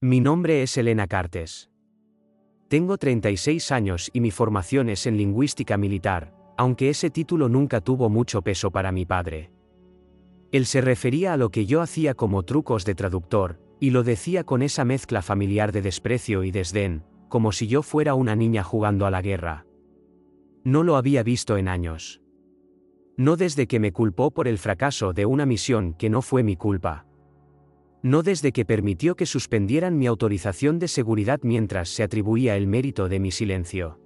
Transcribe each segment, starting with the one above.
Mi nombre es Elena Cartes. Tengo 36 años y mi formación es en lingüística militar, aunque ese título nunca tuvo mucho peso para mi padre. Él se refería a lo que yo hacía como trucos de traductor, y lo decía con esa mezcla familiar de desprecio y desdén, como si yo fuera una niña jugando a la guerra. No lo había visto en años. No desde que me culpó por el fracaso de una misión que no fue mi culpa. No desde que permitió que suspendieran mi autorización de seguridad mientras se atribuía el mérito de mi silencio.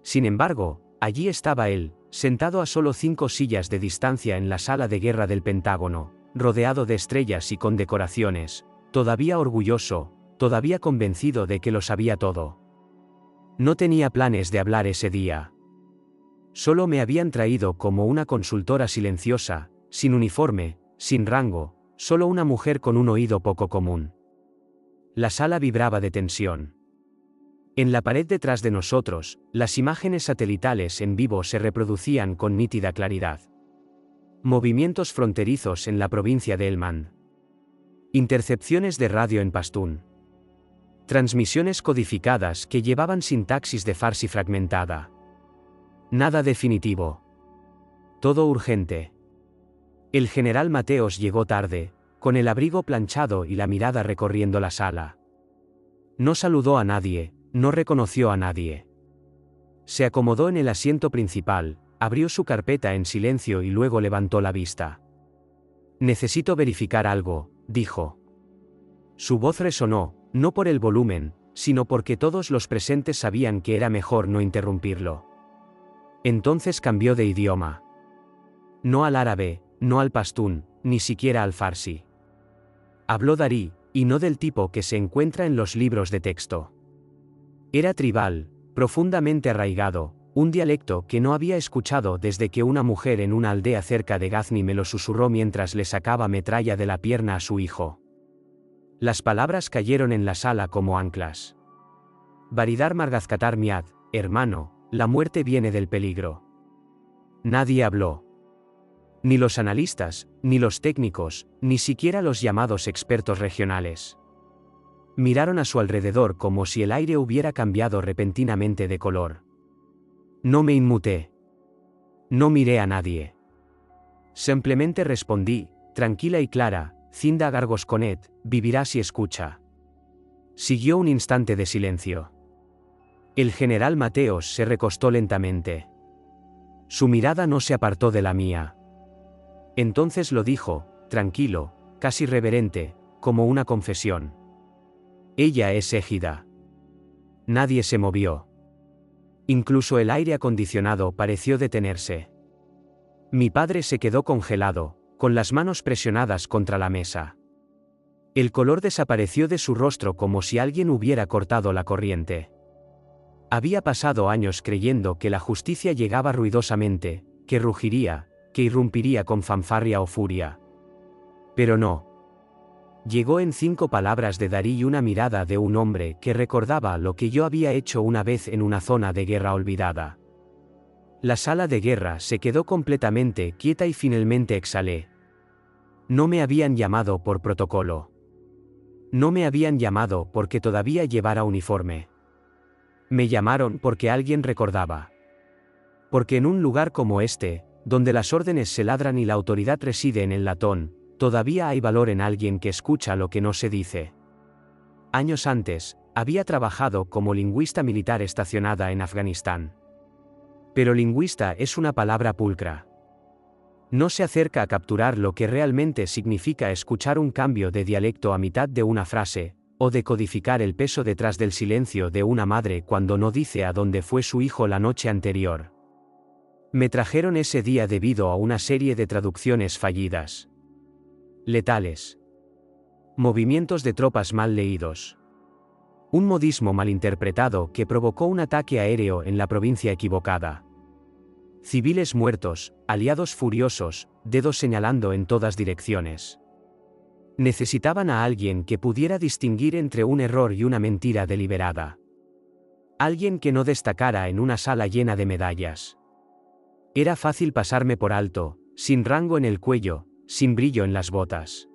Sin embargo, allí estaba él, sentado a solo 5 sillas de distancia en la sala de guerra del Pentágono, rodeado de estrellas y condecoraciones, todavía orgulloso, todavía convencido de que lo sabía todo. No tenía planes de hablar ese día. Solo me habían traído como una consultora silenciosa, sin uniforme, sin rango, solo una mujer con un oído poco común. La sala vibraba de tensión. En la pared detrás de nosotros, las imágenes satelitales en vivo se reproducían con nítida claridad. Movimientos fronterizos en la provincia de Helmand. Intercepciones de radio en pastún. Transmisiones codificadas que llevaban sintaxis de farsi fragmentada. Nada definitivo. Todo urgente. El general Mateos llegó tarde, con el abrigo planchado y la mirada recorriendo la sala. No saludó a nadie, no reconoció a nadie. Se acomodó en el asiento principal, abrió su carpeta en silencio y luego levantó la vista. Necesito verificar algo, dijo. Su voz resonó, no por el volumen, sino porque todos los presentes sabían que era mejor no interrumpirlo. Entonces cambió de idioma. No al árabe, no al pastún, ni siquiera al farsi. Habló darí, y no del tipo que se encuentra en los libros de texto. Era tribal, profundamente arraigado, un dialecto que no había escuchado desde que una mujer en una aldea cerca de Ghazni me lo susurró mientras le sacaba metralla de la pierna a su hijo. Las palabras cayeron en la sala como anclas. Baridar Margazkatar Miad, hermano, la muerte viene del peligro. Nadie habló. Ni los analistas, ni los técnicos, ni siquiera los llamados expertos regionales. Miraron a su alrededor como si el aire hubiera cambiado repentinamente de color. No me inmuté. No miré a nadie. Simplemente respondí, tranquila y clara, Zinda Gargosconet, vivirá si escucha. Siguió un instante de silencio. El general Mateos se recostó lentamente. Su mirada no se apartó de la mía. Entonces lo dijo, tranquilo, casi reverente, como una confesión. Ella es égida. Nadie se movió. Incluso el aire acondicionado pareció detenerse. Mi padre se quedó congelado, con las manos presionadas contra la mesa. El color desapareció de su rostro como si alguien hubiera cortado la corriente. Había pasado años creyendo que la justicia llegaba ruidosamente, que rugiría, que irrumpiría con fanfarria o furia. Pero no. Llegó en 5 palabras de Darí y una mirada de un hombre que recordaba lo que yo había hecho una vez en una zona de guerra olvidada. La sala de guerra se quedó completamente quieta y finalmente exhalé. No me habían llamado por protocolo. No me habían llamado porque todavía llevara uniforme. Me llamaron porque alguien recordaba. Porque en un lugar como este, donde las órdenes se ladran y la autoridad reside en el latón, todavía hay valor en alguien que escucha lo que no se dice. Años antes, había trabajado como lingüista militar estacionada en Afganistán. Pero lingüista es una palabra pulcra. No se acerca a capturar lo que realmente significa escuchar un cambio de dialecto a mitad de una frase, o decodificar el peso detrás del silencio de una madre cuando no dice a dónde fue su hijo la noche anterior. Me trajeron ese día debido a una serie de traducciones fallidas. Letales. Movimientos de tropas mal leídos. Un modismo malinterpretado que provocó un ataque aéreo en la provincia equivocada. Civiles muertos, aliados furiosos, dedos señalando en todas direcciones. Necesitaban a alguien que pudiera distinguir entre un error y una mentira deliberada. Alguien que no destacara en una sala llena de medallas. Era fácil pasarme por alto, sin rango en el cuello, sin brillo en las botas.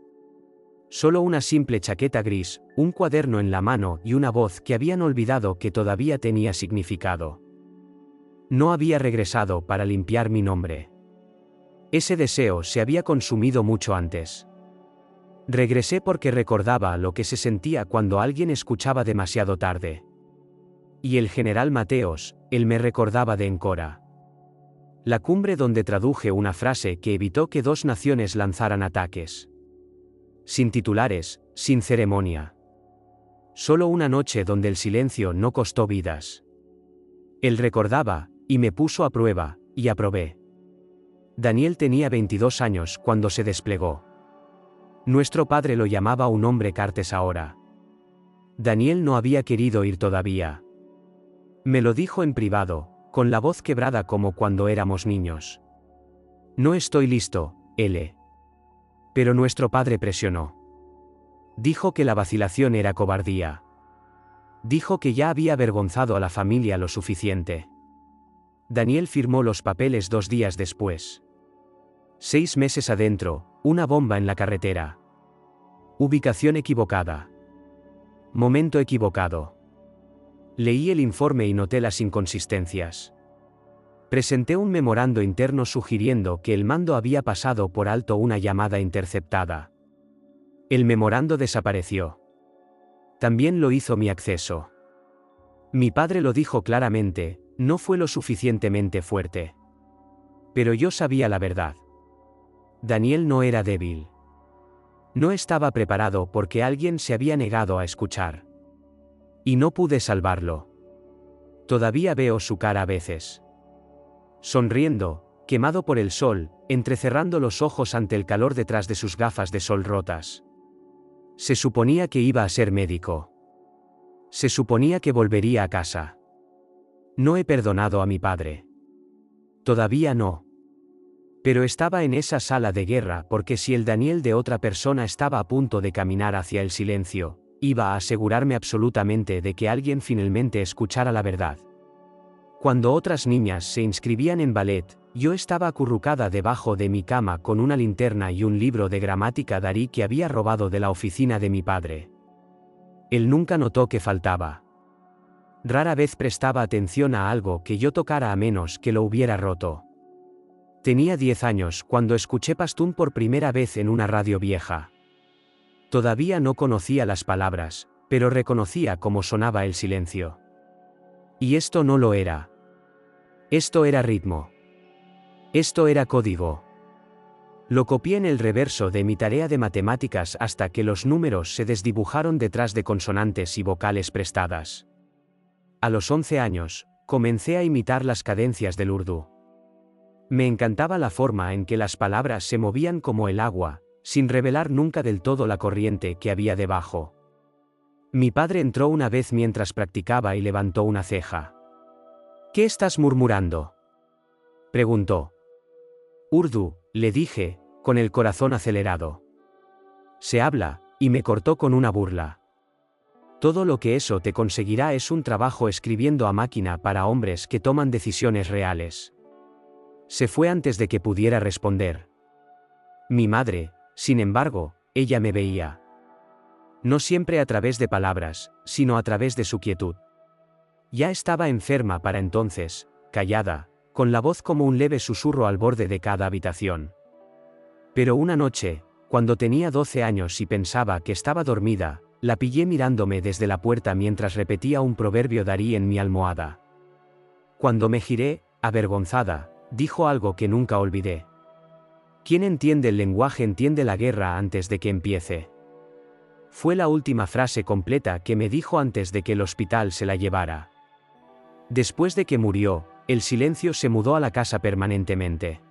Solo una simple chaqueta gris, un cuaderno en la mano y una voz que habían olvidado que todavía tenía significado. No había regresado para limpiar mi nombre. Ese deseo se había consumido mucho antes. Regresé porque recordaba lo que se sentía cuando alguien escuchaba demasiado tarde. Y el general Mateos, él me recordaba de Encora. La cumbre donde traduje una frase que evitó que dos naciones lanzaran ataques. Sin titulares, sin ceremonia. Solo una noche donde el silencio no costó vidas. Él recordaba, y me puso a prueba, y aprobé. Daniel tenía 22 años cuando se desplegó. Nuestro padre lo llamaba un hombre Cartes ahora. Daniel no había querido ir todavía. Me lo dijo en privado, con la voz quebrada como cuando éramos niños. No estoy listo, L. Pero nuestro padre presionó. Dijo que la vacilación era cobardía. Dijo que ya había avergonzado a la familia lo suficiente. Daniel firmó los papeles 2 días después. 6 meses adentro, una bomba en la carretera. Ubicación equivocada. Momento equivocado. Leí el informe y noté las inconsistencias. Presenté un memorando interno sugiriendo que el mando había pasado por alto una llamada interceptada. El memorando desapareció. También lo hizo mi acceso. Mi padre lo dijo claramente, no fue lo suficientemente fuerte. Pero yo sabía la verdad. Daniel no era débil. No estaba preparado porque alguien se había negado a escuchar. Y no pude salvarlo. Todavía veo su cara a veces. Sonriendo, quemado por el sol, entrecerrando los ojos ante el calor detrás de sus gafas de sol rotas. Se suponía que iba a ser médico. Se suponía que volvería a casa. No he perdonado a mi padre. Todavía no. Pero estaba en esa sala de guerra porque si el Daniel de otra persona estaba a punto de caminar hacia el silencio, iba a asegurarme absolutamente de que alguien finalmente escuchara la verdad. Cuando otras niñas se inscribían en ballet, yo estaba acurrucada debajo de mi cama con una linterna y un libro de gramática darí que había robado de la oficina de mi padre. Él nunca notó que faltaba. Rara vez prestaba atención a algo que yo tocara a menos que lo hubiera roto. Tenía 10 años cuando escuché Pastún por primera vez en una radio vieja. Todavía no conocía las palabras, pero reconocía cómo sonaba el silencio. Y esto no lo era. Esto era ritmo. Esto era código. Lo copié en el reverso de mi tarea de matemáticas hasta que los números se desdibujaron detrás de consonantes y vocales prestadas. A los 11 años, comencé a imitar las cadencias del urdú. Me encantaba la forma en que las palabras se movían como el agua, sin revelar nunca del todo la corriente que había debajo. Mi padre entró una vez mientras practicaba y levantó una ceja. ¿Qué estás murmurando?, preguntó. Urdú, le dije, con el corazón acelerado. Se habla, y me cortó con una burla. Todo lo que eso te conseguirá es un trabajo escribiendo a máquina para hombres que toman decisiones reales. Se fue antes de que pudiera responder. Mi madre, sin embargo, ella me veía. No siempre a través de palabras, sino a través de su quietud. Ya estaba enferma para entonces, callada, con la voz como un leve susurro al borde de cada habitación. Pero una noche, cuando tenía 12 años y pensaba que estaba dormida, la pillé mirándome desde la puerta mientras repetía un proverbio darí en mi almohada. Cuando me giré, avergonzada, dijo algo que nunca olvidé. ¿Quién entiende el lenguaje entiende la guerra antes de que empiece? Fue la última frase completa que me dijo antes de que el hospital se la llevara. Después de que murió, el silencio se mudó a la casa permanentemente.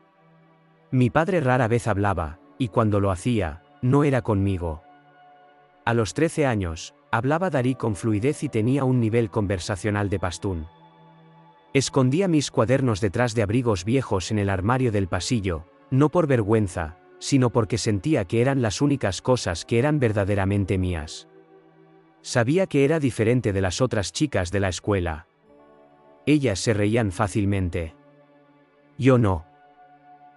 Mi padre rara vez hablaba, y cuando lo hacía, no era conmigo. A los 13 años, hablaba darí con fluidez y tenía un nivel conversacional de pastún. Escondía mis cuadernos detrás de abrigos viejos en el armario del pasillo, no por vergüenza, sino porque sentía que eran las únicas cosas que eran verdaderamente mías. Sabía que era diferente de las otras chicas de la escuela. Ellas se reían fácilmente. Yo no.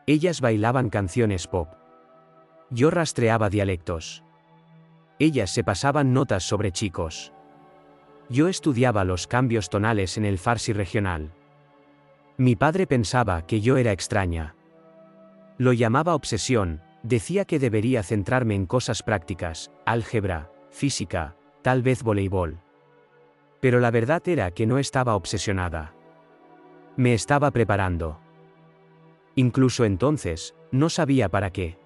Ellas bailaban canciones pop. Yo rastreaba dialectos. Ellas se pasaban notas sobre chicos. Yo estudiaba los cambios tonales en el farsi regional. Mi padre pensaba que yo era extraña. Lo llamaba obsesión, decía que debería centrarme en cosas prácticas, álgebra, física, tal vez voleibol. Pero la verdad era que no estaba obsesionada. Me estaba preparando. Incluso entonces, no sabía para qué.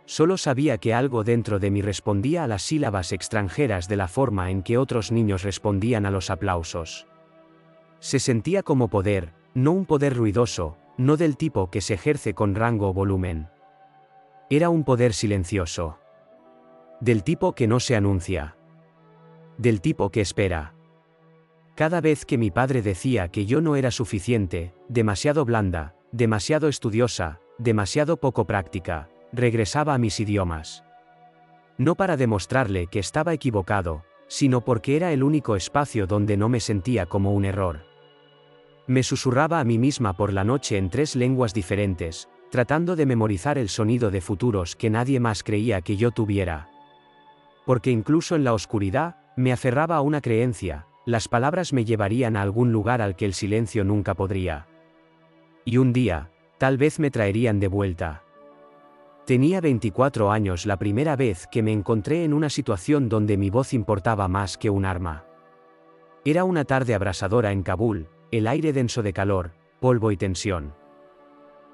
Solo sabía que algo dentro de mí respondía a las sílabas extranjeras de la forma en que otros niños respondían a los aplausos. Se sentía como poder, no un poder ruidoso, no del tipo que se ejerce con rango o volumen. Era un poder silencioso. Del tipo que no se anuncia. Del tipo que espera. Cada vez que mi padre decía que yo no era suficiente, demasiado blanda, demasiado estudiosa, demasiado poco práctica, regresaba a mis idiomas. No para demostrarle que estaba equivocado, sino porque era el único espacio donde no me sentía como un error. Me susurraba a mí misma por la noche en 3 lenguas diferentes, tratando de memorizar el sonido de futuros que nadie más creía que yo tuviera. Porque incluso en la oscuridad, me aferraba a una creencia: las palabras me llevarían a algún lugar al que el silencio nunca podría. Y un día, tal vez me traerían de vuelta. Tenía 24 años la primera vez que me encontré en una situación donde mi voz importaba más que un arma. Era una tarde abrasadora en Kabul, el aire denso de calor, polvo y tensión.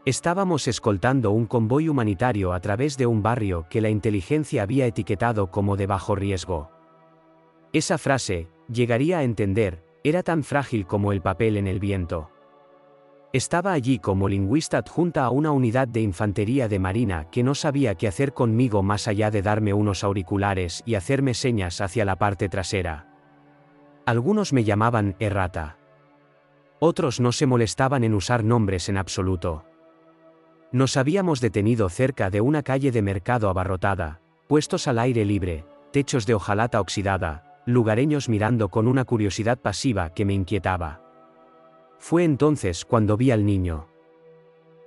Estábamos escoltando un convoy humanitario a través de un barrio que la inteligencia había etiquetado como de bajo riesgo. Esa frase, llegaría a entender, era tan frágil como el papel en el viento. Estaba allí como lingüista adjunta a una unidad de infantería de marina que no sabía qué hacer conmigo más allá de darme unos auriculares y hacerme señas hacia la parte trasera. Algunos me llamaban errata. Otros no se molestaban en usar nombres en absoluto. Nos habíamos detenido cerca de una calle de mercado abarrotada, puestos al aire libre, techos de hojalata oxidada, lugareños mirando con una curiosidad pasiva que me inquietaba. Fue entonces cuando vi al niño.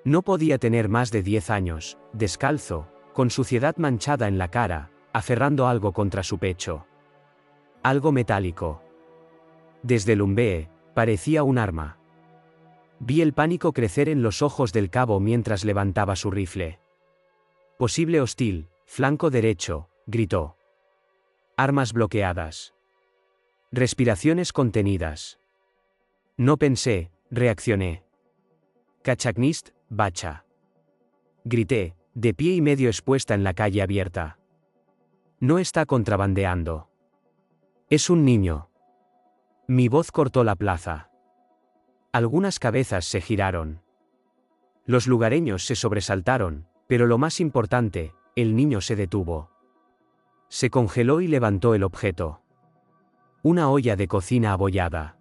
No podía tener más de 10 años, descalzo, con suciedad manchada en la cara, aferrando algo contra su pecho. Algo metálico. Desde el umbee, parecía un arma. Vi el pánico crecer en los ojos del cabo mientras levantaba su rifle. Posible hostil, flanco derecho, gritó. Armas bloqueadas. Respiraciones contenidas. No pensé, reaccioné. Kachaknist, bacha. Grité, de pie y medio expuesta en la calle abierta. No está contrabandeando. Es un niño. Mi voz cortó la plaza. Algunas cabezas se giraron. Los lugareños se sobresaltaron, pero lo más importante, el niño se detuvo. Se congeló y levantó el objeto. Una olla de cocina abollada.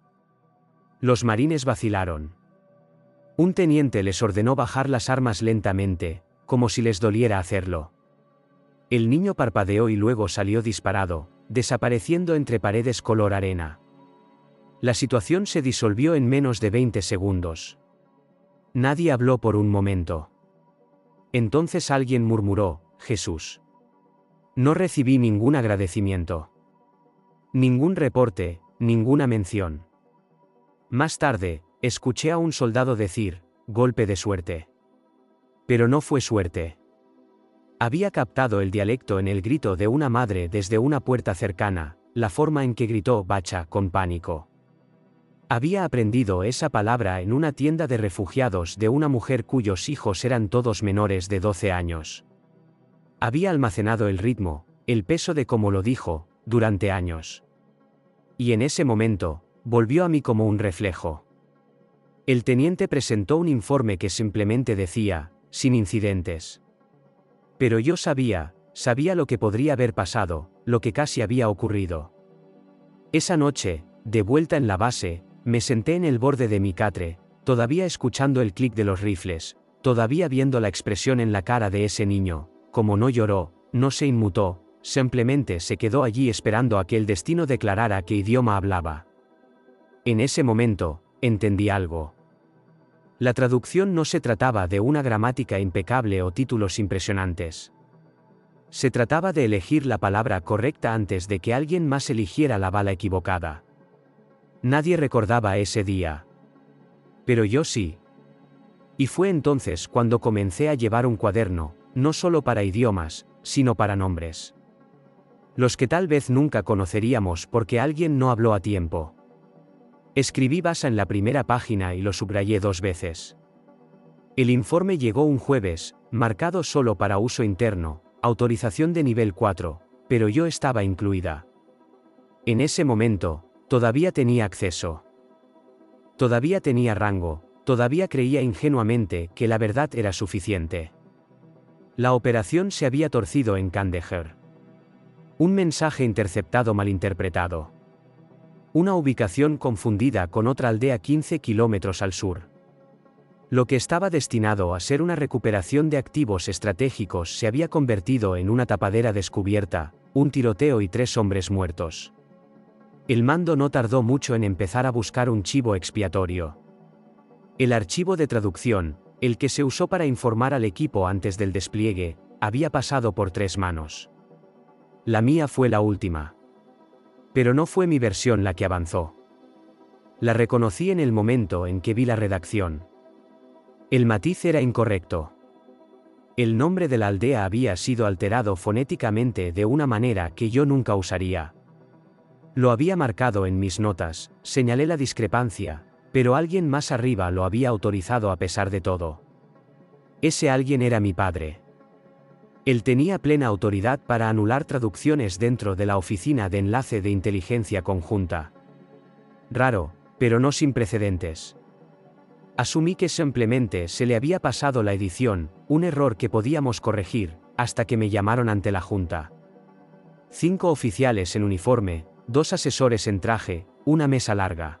Los marines vacilaron. Un teniente les ordenó bajar las armas lentamente, como si les doliera hacerlo. El niño parpadeó y luego salió disparado, desapareciendo entre paredes color arena. La situación se disolvió en menos de 20 segundos. Nadie habló por un momento. Entonces alguien murmuró, Jesús. No recibí ningún agradecimiento. Ningún reporte, ninguna mención. Más tarde, escuché a un soldado decir, golpe de suerte. Pero no fue suerte. Había captado el dialecto en el grito de una madre desde una puerta cercana, la forma en que gritó bacha con pánico. Había aprendido esa palabra en una tienda de refugiados de una mujer cuyos hijos eran todos menores de 12 años. Había almacenado el ritmo, el peso de cómo lo dijo, durante años. Y en ese momento, volvió a mí como un reflejo. El teniente presentó un informe que simplemente decía, sin incidentes. Pero yo sabía lo que podría haber pasado, lo que casi había ocurrido. Esa noche, de vuelta en la base, me senté en el borde de mi catre, todavía escuchando el clic de los rifles, todavía viendo la expresión en la cara de ese niño, como no lloró, no se inmutó, simplemente se quedó allí esperando a que el destino declarara qué idioma hablaba. En ese momento, entendí algo. La traducción no se trataba de una gramática impecable o títulos impresionantes. Se trataba de elegir la palabra correcta antes de que alguien más eligiera la bala equivocada. Nadie recordaba ese día. Pero yo sí. Y fue entonces cuando comencé a llevar un cuaderno, no solo para idiomas, sino para nombres. Los que tal vez nunca conoceríamos porque alguien no habló a tiempo. Escribí Basa en la primera página y lo subrayé 2 veces. El informe llegó un jueves, marcado solo para uso interno, autorización de nivel 4, pero yo estaba incluida. En ese momento, todavía tenía acceso. Todavía tenía rango, todavía creía ingenuamente que la verdad era suficiente. La operación se había torcido en Kandahar. Un mensaje interceptado malinterpretado. Una ubicación confundida con otra aldea 15 kilómetros al sur. Lo que estaba destinado a ser una recuperación de activos estratégicos se había convertido en una tapadera descubierta, un tiroteo y 3 hombres muertos. El mando no tardó mucho en empezar a buscar un chivo expiatorio. El archivo de traducción, el que se usó para informar al equipo antes del despliegue, había pasado por 3 manos. La mía fue la última. Pero no fue mi versión la que avanzó. La reconocí en el momento en que vi la redacción. El matiz era incorrecto. El nombre de la aldea había sido alterado fonéticamente de una manera que yo nunca usaría. Lo había marcado en mis notas, señalé la discrepancia, pero alguien más arriba lo había autorizado a pesar de todo. Ese alguien era mi padre. Él tenía plena autoridad para anular traducciones dentro de la oficina de enlace de inteligencia conjunta. Raro, pero no sin precedentes. Asumí que simplemente se le había pasado la edición, un error que podíamos corregir, hasta que me llamaron ante la junta. 5 oficiales en uniforme, 2 asesores en traje, una mesa larga.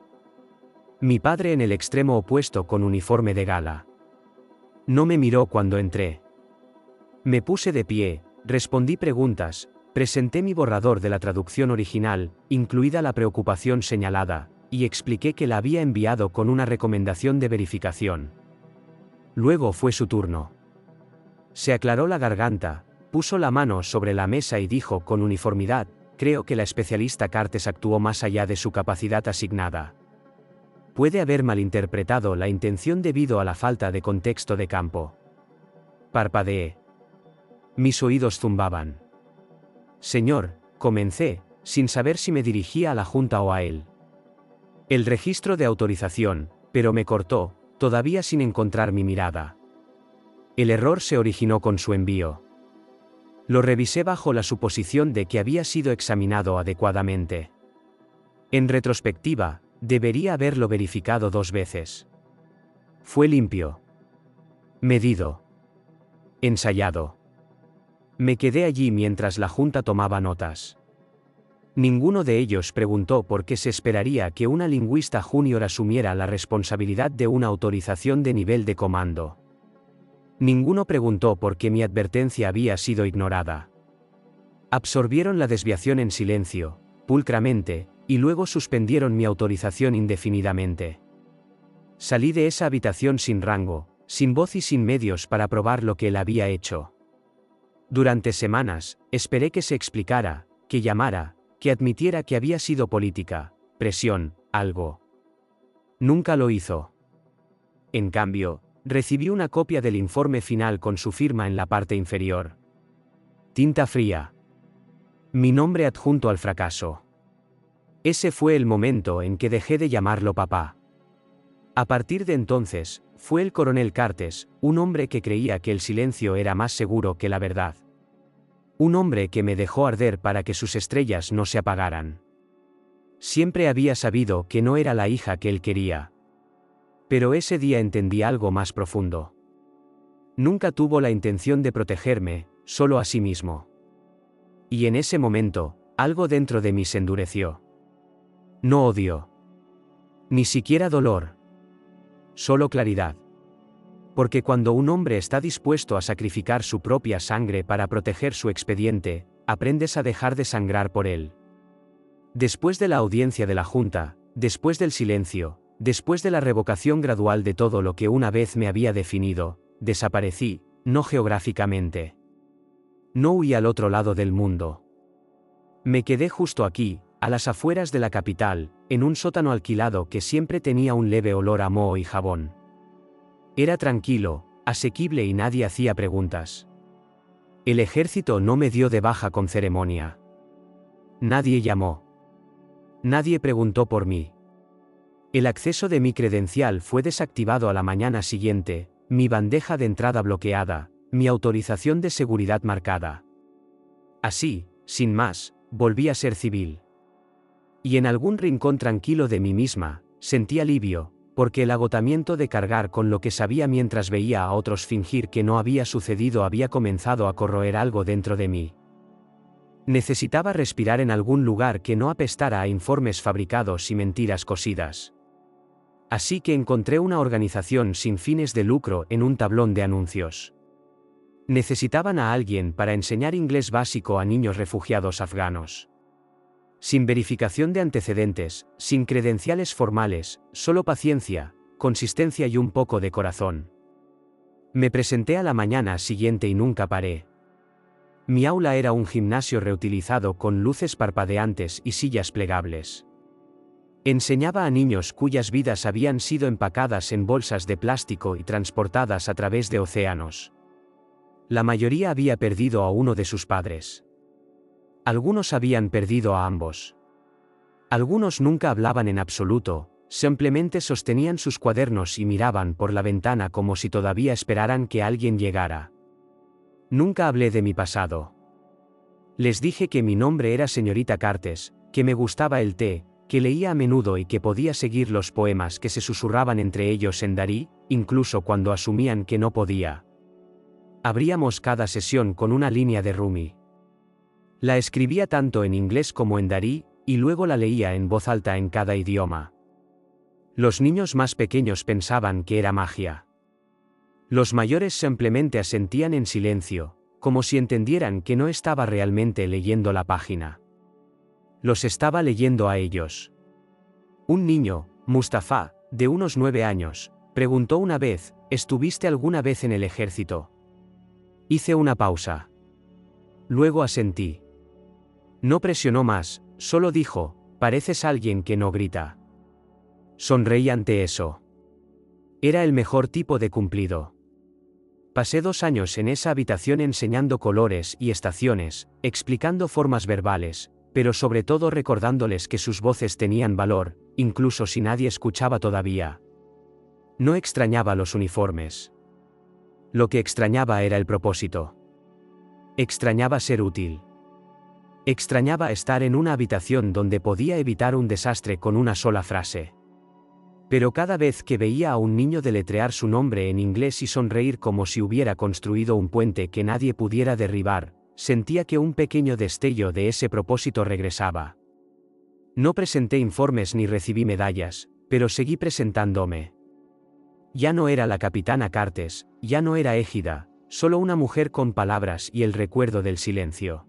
Mi padre en el extremo opuesto con uniforme de gala. No me miró cuando entré. Me puse de pie, respondí preguntas, presenté mi borrador de la traducción original, incluida la preocupación señalada, y expliqué que la había enviado con una recomendación de verificación. Luego fue su turno. Se aclaró la garganta, puso la mano sobre la mesa y dijo con uniformidad: creo que la especialista Cartes actuó más allá de su capacidad asignada. Puede haber malinterpretado la intención debido a la falta de contexto de campo. Parpadeé. Mis oídos zumbaban. Señor, comencé, sin saber si me dirigía a la junta o a él. El registro de autorización, pero me cortó, todavía sin encontrar mi mirada. El error se originó con su envío. Lo revisé bajo la suposición de que había sido examinado adecuadamente. En retrospectiva, debería haberlo verificado 2 veces. Fue limpio. Medido. Ensayado. Me quedé allí mientras la junta tomaba notas. Ninguno de ellos preguntó por qué se esperaría que una lingüista junior asumiera la responsabilidad de una autorización de nivel de comando. Ninguno preguntó por qué mi advertencia había sido ignorada. Absorbieron la desviación en silencio, pulcramente, y luego suspendieron mi autorización indefinidamente. Salí de esa habitación sin rango, sin voz y sin medios para probar lo que él había hecho. Durante semanas, esperé que se explicara, que llamara, que admitiera que había sido política, presión, algo. Nunca lo hizo. En cambio, recibí una copia del informe final con su firma en la parte inferior. Tinta fría. Mi nombre adjunto al fracaso. Ese fue el momento en que dejé de llamarlo papá. A partir de entonces, fue el coronel Cartes, un hombre que creía que el silencio era más seguro que la verdad. Un hombre que me dejó arder para que sus estrellas no se apagaran. Siempre había sabido que no era la hija que él quería. Pero ese día entendí algo más profundo. Nunca tuvo la intención de protegerme, solo a sí mismo. Y en ese momento, algo dentro de mí se endureció. No odio. Ni siquiera dolor. Solo claridad. Porque cuando un hombre está dispuesto a sacrificar su propia sangre para proteger su expediente, aprendes a dejar de sangrar por él. Después de la audiencia de la Junta, después del silencio, después de la revocación gradual de todo lo que una vez me había definido, desaparecí, no geográficamente. No huí al otro lado del mundo. Me quedé justo aquí, a las afueras de la capital, en un sótano alquilado que siempre tenía un leve olor a moho y jabón. Era tranquilo, asequible y nadie hacía preguntas. El ejército no me dio de baja con ceremonia. Nadie llamó. Nadie preguntó por mí. El acceso de mi credencial fue desactivado a la mañana siguiente, mi bandeja de entrada bloqueada, mi autorización de seguridad marcada. Así, sin más, volví a ser civil. Y en algún rincón tranquilo de mí misma, sentí alivio, porque el agotamiento de cargar con lo que sabía mientras veía a otros fingir que no había sucedido había comenzado a corroer algo dentro de mí. Necesitaba respirar en algún lugar que no apestara a informes fabricados y mentiras cosidas. Así que encontré una organización sin fines de lucro en un tablón de anuncios. Necesitaban a alguien para enseñar inglés básico a niños refugiados afganos. Sin verificación de antecedentes, sin credenciales formales, solo paciencia, consistencia y un poco de corazón. Me presenté a la mañana siguiente y nunca paré. Mi aula era un gimnasio reutilizado con luces parpadeantes y sillas plegables. Enseñaba a niños cuyas vidas habían sido empacadas en bolsas de plástico y transportadas a través de océanos. La mayoría había perdido a uno de sus padres. Algunos habían perdido a ambos. Algunos nunca hablaban en absoluto, simplemente sostenían sus cuadernos y miraban por la ventana como si todavía esperaran que alguien llegara. Nunca hablé de mi pasado. Les dije que mi nombre era señorita Cartes, que me gustaba el té, que leía a menudo y que podía seguir los poemas que se susurraban entre ellos en darí, incluso cuando asumían que no podía. Abríamos cada sesión con una línea de Rumi. La escribía tanto en inglés como en darí, y luego la leía en voz alta en cada idioma. Los niños más pequeños pensaban que era magia. Los mayores simplemente asentían en silencio, como si entendieran que no estaba realmente leyendo la página. Los estaba leyendo a ellos. Un niño, Mustafa, de unos 9 años, preguntó una vez, ¿estuviste alguna vez en el ejército? Hice una pausa. Luego asentí. No presionó más, solo dijo, pareces alguien que no grita. Sonreí ante eso. Era el mejor tipo de cumplido. Pasé 2 años en esa habitación enseñando colores y estaciones, explicando formas verbales, pero sobre todo recordándoles que sus voces tenían valor, incluso si nadie escuchaba todavía. No extrañaba los uniformes. Lo que extrañaba era el propósito. Extrañaba ser útil. Extrañaba estar en una habitación donde podía evitar un desastre con una sola frase. Pero cada vez que veía a un niño deletrear su nombre en inglés y sonreír como si hubiera construido un puente que nadie pudiera derribar, sentía que un pequeño destello de ese propósito regresaba. No presenté informes ni recibí medallas, pero seguí presentándome. Ya no era la capitana Cartes, ya no era Égida, solo una mujer con palabras y el recuerdo del silencio.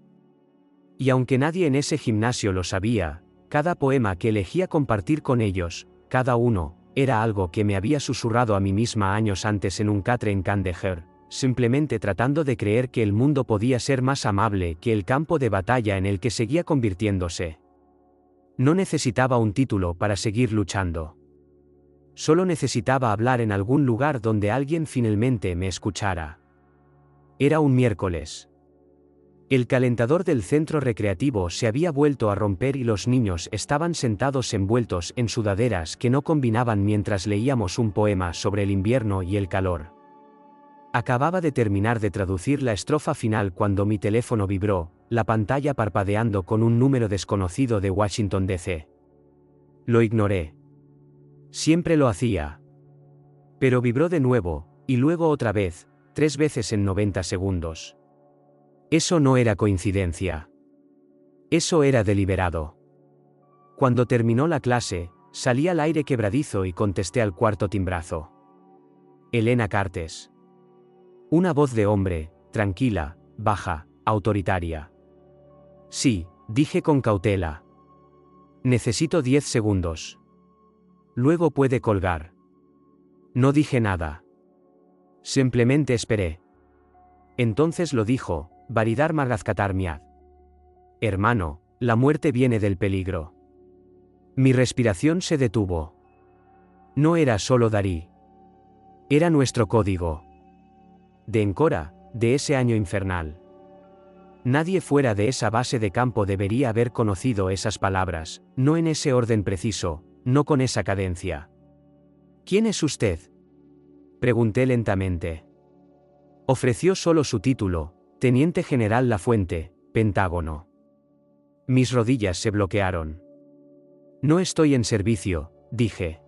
Y aunque nadie en ese gimnasio lo sabía, cada poema que elegía compartir con ellos, cada uno, era algo que me había susurrado a mí misma años antes en un catre en Kandahar, simplemente tratando de creer que el mundo podía ser más amable que el campo de batalla en el que seguía convirtiéndose. No necesitaba un título para seguir luchando. Solo necesitaba hablar en algún lugar donde alguien finalmente me escuchara. Era un miércoles. El calentador del centro recreativo se había vuelto a romper y los niños estaban sentados envueltos en sudaderas que no combinaban mientras leíamos un poema sobre el invierno y el calor. Acababa de terminar de traducir la estrofa final cuando mi teléfono vibró, la pantalla parpadeando con un número desconocido de Washington DC. Lo ignoré. Siempre lo hacía. Pero vibró de nuevo, y luego otra vez, 3 veces en 90 segundos. Eso no era coincidencia. Eso era deliberado. Cuando terminó la clase, salí al aire quebradizo y contesté al cuarto timbrazo. Elena Cartes. Una voz de hombre, tranquila, baja, autoritaria. Sí, dije con cautela. Necesito 10 segundos. Luego puede colgar. No dije nada. Simplemente esperé. Entonces lo dijo, Baridar Magazkatar Miad. Hermano, la muerte viene del peligro. Mi respiración se detuvo. No era solo Darí. Era nuestro código. De Encora, de ese año infernal. Nadie fuera de esa base de campo debería haber conocido esas palabras, no en ese orden preciso, no con esa cadencia. ¿Quién es usted?, pregunté lentamente. Ofreció solo su título, Teniente General Lafuente, Pentágono. Mis rodillas se bloquearon. No estoy en servicio, dije.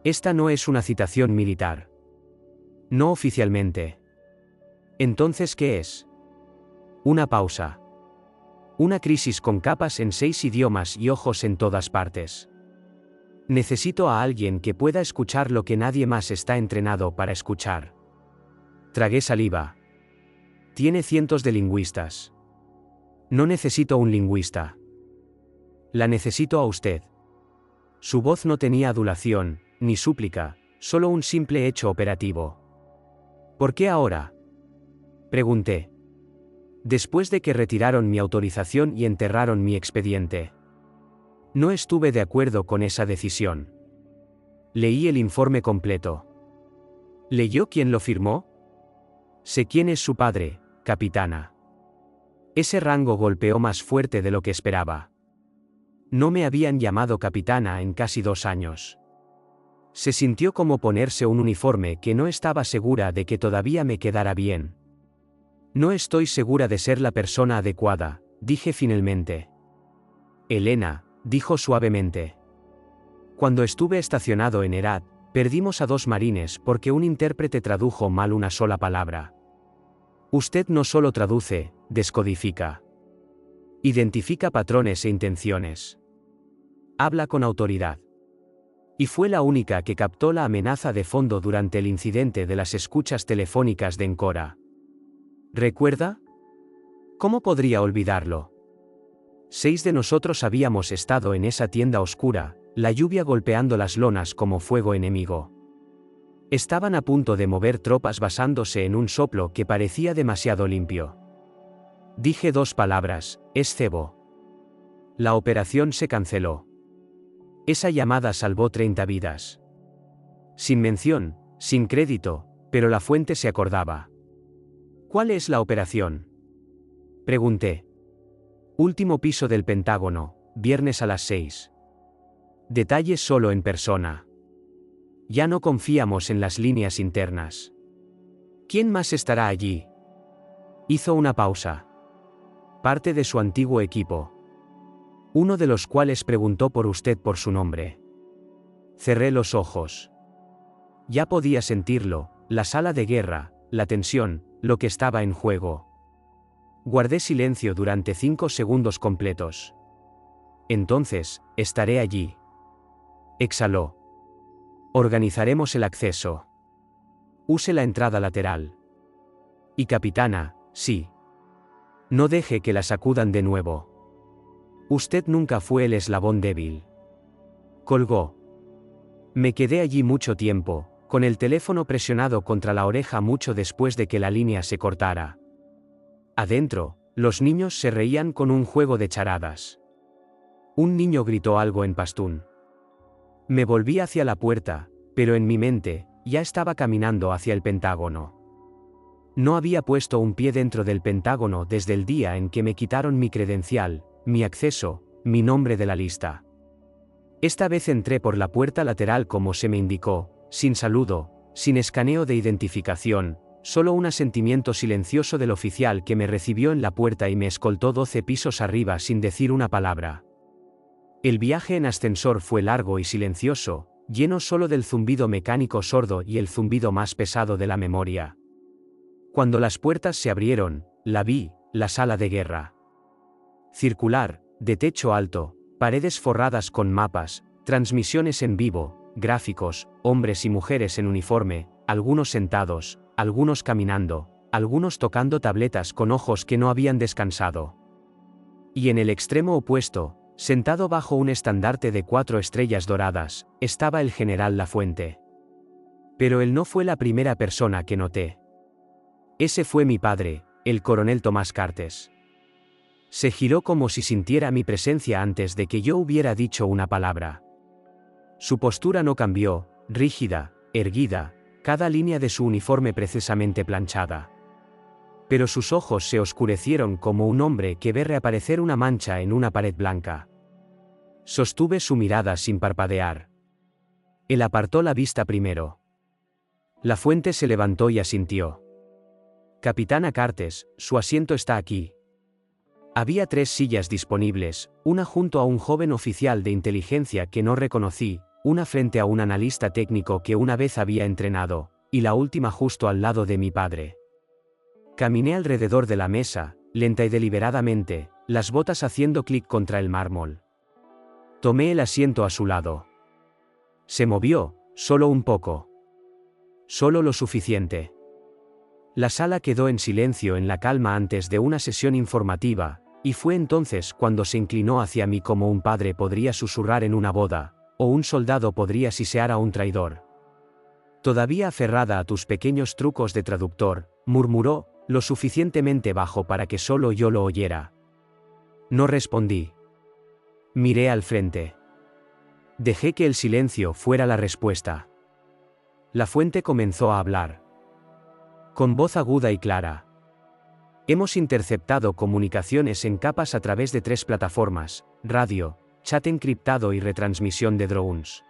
Esta no es una citación militar. No oficialmente. Entonces, ¿qué es? Una pausa. Una crisis con capas en 6 idiomas y ojos en todas partes. Necesito a alguien que pueda escuchar lo que nadie más está entrenado para escuchar. Tragué saliva. Tiene cientos de lingüistas. No necesito un lingüista. La necesito a usted. Su voz no tenía adulación, ni súplica, solo un simple hecho operativo. ¿Por qué ahora?, pregunté. Después de que retiraron mi autorización y enterraron mi expediente. No estuve de acuerdo con esa decisión. Leí el informe completo. ¿Leyó quién lo firmó? Sé quién es su padre, capitana. Ese rango golpeó más fuerte de lo que esperaba. No me habían llamado capitana en casi 2 años. Se sintió como ponerse un uniforme que no estaba segura de que todavía me quedara bien. No estoy segura de ser la persona adecuada, dije finalmente. Elena, dijo suavemente. Cuando estuve estacionado en Herat, perdimos a 2 marines porque un intérprete tradujo mal una sola palabra. Usted no solo traduce, descodifica. Identifica patrones e intenciones. Habla con autoridad. Y fue la única que captó la amenaza de fondo durante el incidente de las escuchas telefónicas de Encora. ¿Recuerda? ¿Cómo podría olvidarlo? 6 de nosotros habíamos estado en esa tienda oscura, la lluvia golpeando las lonas como fuego enemigo. Estaban a punto de mover tropas basándose en un soplo que parecía demasiado limpio. Dije 2 palabras, es cebo. La operación se canceló. Esa llamada salvó 30 vidas. Sin mención, sin crédito, pero la fuente se acordaba. ¿Cuál es la operación?, pregunté. Último piso del Pentágono, viernes a las 6. Detalles solo en persona. Ya no confiamos en las líneas internas. ¿Quién más estará allí? Hizo una pausa. Parte de su antiguo equipo. Uno de los cuales preguntó por usted por su nombre. Cerré los ojos. Ya podía sentirlo, la sala de guerra, la tensión, lo que estaba en juego. Guardé silencio durante 5 segundos completos. Entonces, estaré allí. Exhaló. Organizaremos el acceso. Use la entrada lateral. Y capitana, sí. No deje que la sacudan de nuevo. Usted nunca fue el eslabón débil. Colgó. Me quedé allí mucho tiempo, con el teléfono presionado contra la oreja mucho después de que la línea se cortara. Adentro, los niños se reían con un juego de charadas. Un niño gritó algo en pastún. Me volví hacia la puerta, pero en mi mente, ya estaba caminando hacia el Pentágono. No había puesto un pie dentro del Pentágono desde el día en que me quitaron mi credencial, mi acceso, mi nombre de la lista. Esta vez entré por la puerta lateral como se me indicó, sin saludo, sin escaneo de identificación, solo un asentimiento silencioso del oficial que me recibió en la puerta y me escoltó 12 pisos arriba sin decir una palabra. El viaje en ascensor fue largo y silencioso, lleno solo del zumbido mecánico sordo y el zumbido más pesado de la memoria. Cuando las puertas se abrieron, la vi, la sala de guerra. Circular, de techo alto, paredes forradas con mapas, transmisiones en vivo, gráficos, hombres y mujeres en uniforme, algunos sentados, algunos caminando, algunos tocando tabletas con ojos que no habían descansado. Y en el extremo opuesto, sentado bajo un estandarte de 4 estrellas doradas, estaba el general Lafuente. Pero él no fue la primera persona que noté. Ese fue mi padre, el coronel Tomás Cartes. Se giró como si sintiera mi presencia antes de que yo hubiera dicho una palabra. Su postura no cambió, rígida, erguida, cada línea de su uniforme precisamente planchada. Pero sus ojos se oscurecieron como un hombre que ve reaparecer una mancha en una pared blanca. Sostuve su mirada sin parpadear. Él apartó la vista primero. Lafuente se levantó y asintió. Capitana Cartes, su asiento está aquí. Había 3 sillas disponibles, una junto a un joven oficial de inteligencia que no reconocí, una frente a un analista técnico que una vez había entrenado, y la última justo al lado de mi padre. Caminé alrededor de la mesa, lenta y deliberadamente, las botas haciendo clic contra el mármol. Tomé el asiento a su lado. Se movió, solo un poco. Solo lo suficiente. La sala quedó en silencio en la calma antes de una sesión informativa, y fue entonces cuando se inclinó hacia mí como un padre podría susurrar en una boda, o un soldado podría sisear a un traidor. Todavía aferrada a tus pequeños trucos de traductor, murmuró, lo suficientemente bajo para que solo yo lo oyera. No respondí. Miré al frente. Dejé que el silencio fuera la respuesta. Lafuente comenzó a hablar. Con voz aguda y clara. Hemos interceptado comunicaciones en capas a través de 3 plataformas, radio, chat encriptado y retransmisión de drones.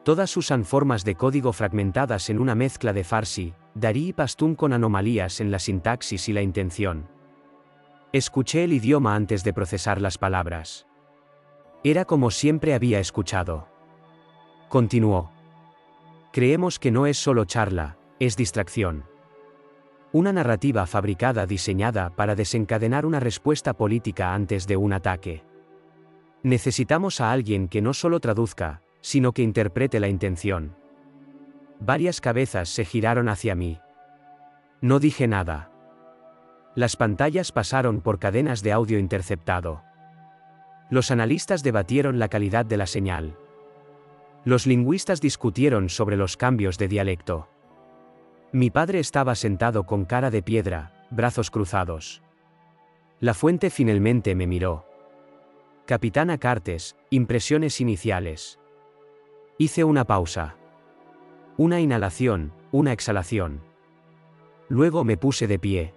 Todas usan formas de código fragmentadas en una mezcla de farsi, darí y pastún con anomalías en la sintaxis y la intención. Escuché el idioma antes de procesar las palabras. Era como siempre había escuchado. Continuó. Creemos que no es solo charla, es distracción. Una narrativa fabricada diseñada para desencadenar una respuesta política antes de un ataque. Necesitamos a alguien que no solo traduzca, sino que interprete la intención. Varias cabezas se giraron hacia mí. No dije nada. Las pantallas pasaron por cadenas de audio interceptado. Los analistas debatieron la calidad de la señal. Los lingüistas discutieron sobre los cambios de dialecto. Mi padre estaba sentado con cara de piedra, brazos cruzados. Lafuente finalmente me miró. Capitana Cartes, impresiones iniciales. Hice una pausa. Una inhalación, una exhalación. Luego me puse de pie.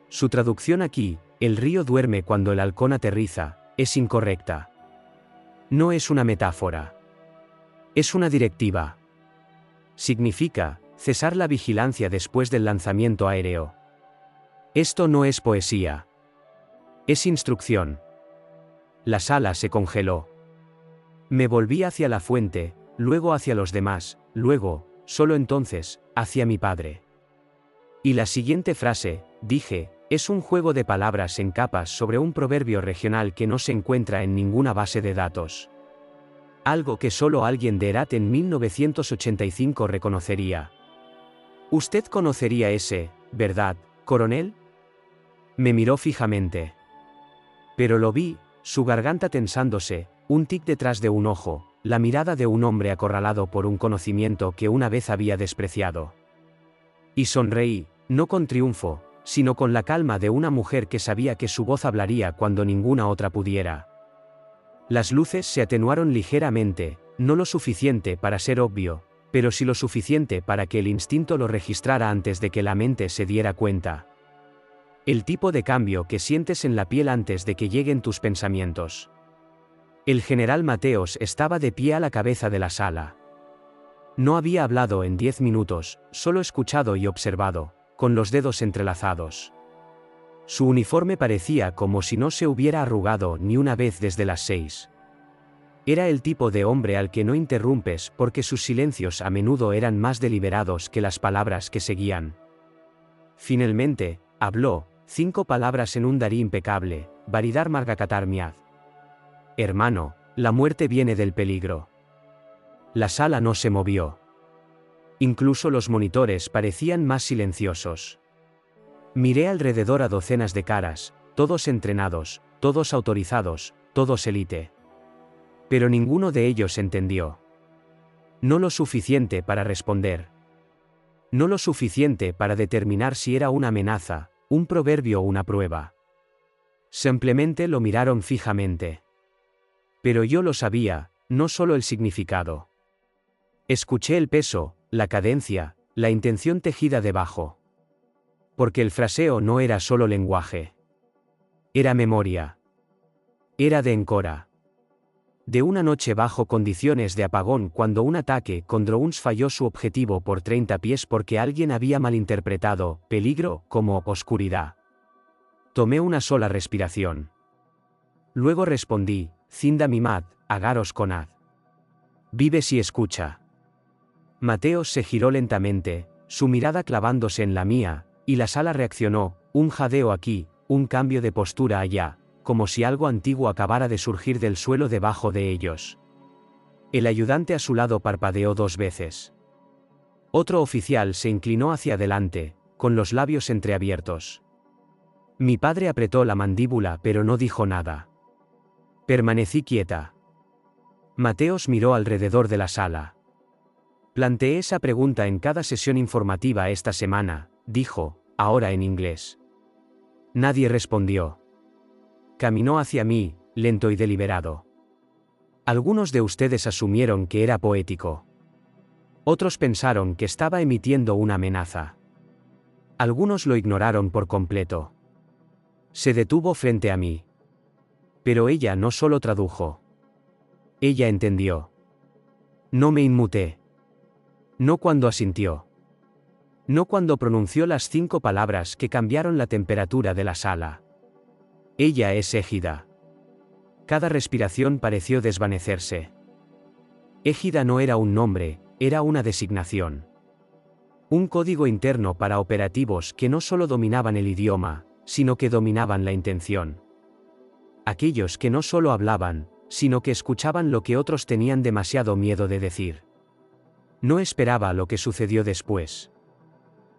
Su traducción aquí, el río duerme cuando el halcón aterriza, es incorrecta. No es una metáfora. Es una directiva. Significa, cesar la vigilancia después del lanzamiento aéreo. Esto no es poesía. Es instrucción. La sala se congeló. Me volví hacia Lafuente, luego hacia los demás, luego, solo entonces, hacia mi padre. Y la siguiente frase, dije, es un juego de palabras en capas sobre un proverbio regional que no se encuentra en ninguna base de datos. Algo que solo alguien de Herat en 1985 reconocería. Usted conocería ese, ¿verdad, coronel? Me miró fijamente. Pero lo vi, su garganta tensándose, un tic detrás de un ojo, la mirada de un hombre acorralado por un conocimiento que una vez había despreciado. Y sonreí, no con triunfo, sino con la calma de una mujer que sabía que su voz hablaría cuando ninguna otra pudiera. Las luces se atenuaron ligeramente, no lo suficiente para ser obvio, pero sí lo suficiente para que el instinto lo registrara antes de que la mente se diera cuenta. El tipo de cambio que sientes en la piel antes de que lleguen tus pensamientos. El general Mateos estaba de pie a la cabeza de la sala. No había hablado en 10 minutos, solo escuchado y observado, con los dedos entrelazados. Su uniforme parecía como si no se hubiera arrugado ni una vez desde las 6. Era el tipo de hombre al que no interrumpes porque sus silencios a menudo eran más deliberados que las palabras que seguían. Finalmente, habló, 5 palabras en un darí impecable, Baridar Margakatar Miad. Hermano, la muerte viene del peligro. La sala no se movió. Incluso los monitores parecían más silenciosos. Miré alrededor a docenas de caras, todos entrenados, todos autorizados, todos élite. Pero ninguno de ellos entendió. No lo suficiente para responder. No lo suficiente para determinar si era una amenaza, un proverbio o una prueba. Simplemente lo miraron fijamente. Pero yo lo sabía, no solo el significado. Escuché el peso, la cadencia, la intención tejida debajo. Porque el fraseo no era solo lenguaje. Era memoria. Era de encora. De una noche bajo condiciones de apagón cuando un ataque con drones falló su objetivo por 30 pies porque alguien había malinterpretado peligro como oscuridad. Tomé una sola respiración. Luego respondí, Zinda Mimad, Agaros Konad. Vive si escucha. Mateos se giró lentamente, su mirada clavándose en la mía, y la sala reaccionó, un jadeo aquí, un cambio de postura allá, como si algo antiguo acabara de surgir del suelo debajo de ellos. El ayudante a su lado parpadeó 2 veces. Otro oficial se inclinó hacia adelante, con los labios entreabiertos. Mi padre apretó la mandíbula pero no dijo nada. Permanecí quieta. Mateos miró alrededor de la sala. Planteé esa pregunta en cada sesión informativa esta semana, dijo, ahora en inglés. Nadie respondió. Caminó hacia mí, lento y deliberado. Algunos de ustedes asumieron que era poético. Otros pensaron que estaba emitiendo una amenaza. Algunos lo ignoraron por completo. Se detuvo frente a mí. Pero ella no solo tradujo. Ella entendió. No me inmuté. No cuando asintió. No cuando pronunció las 5 palabras que cambiaron la temperatura de la sala. Ella es Égida. Cada respiración pareció desvanecerse. Égida no era un nombre, era una designación. Un código interno para operativos que no solo dominaban el idioma, sino que dominaban la intención. Aquellos que no solo hablaban, sino que escuchaban lo que otros tenían demasiado miedo de decir. No esperaba lo que sucedió después.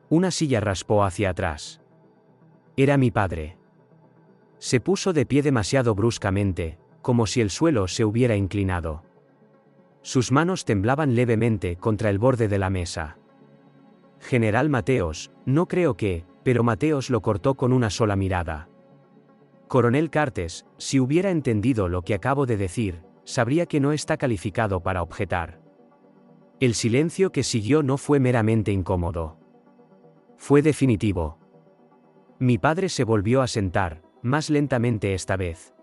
Una silla raspó hacia atrás. Era mi padre. Se puso de pie demasiado bruscamente, como si el suelo se hubiera inclinado. Sus manos temblaban levemente contra el borde de la mesa. General Mateos, no creo que, pero Mateos lo cortó con una sola mirada. Coronel Cartes, si hubiera entendido lo que acabo de decir, sabría que no está calificado para objetar. El silencio que siguió no fue meramente incómodo. Fue definitivo. Mi padre se volvió a sentar, más lentamente esta vez.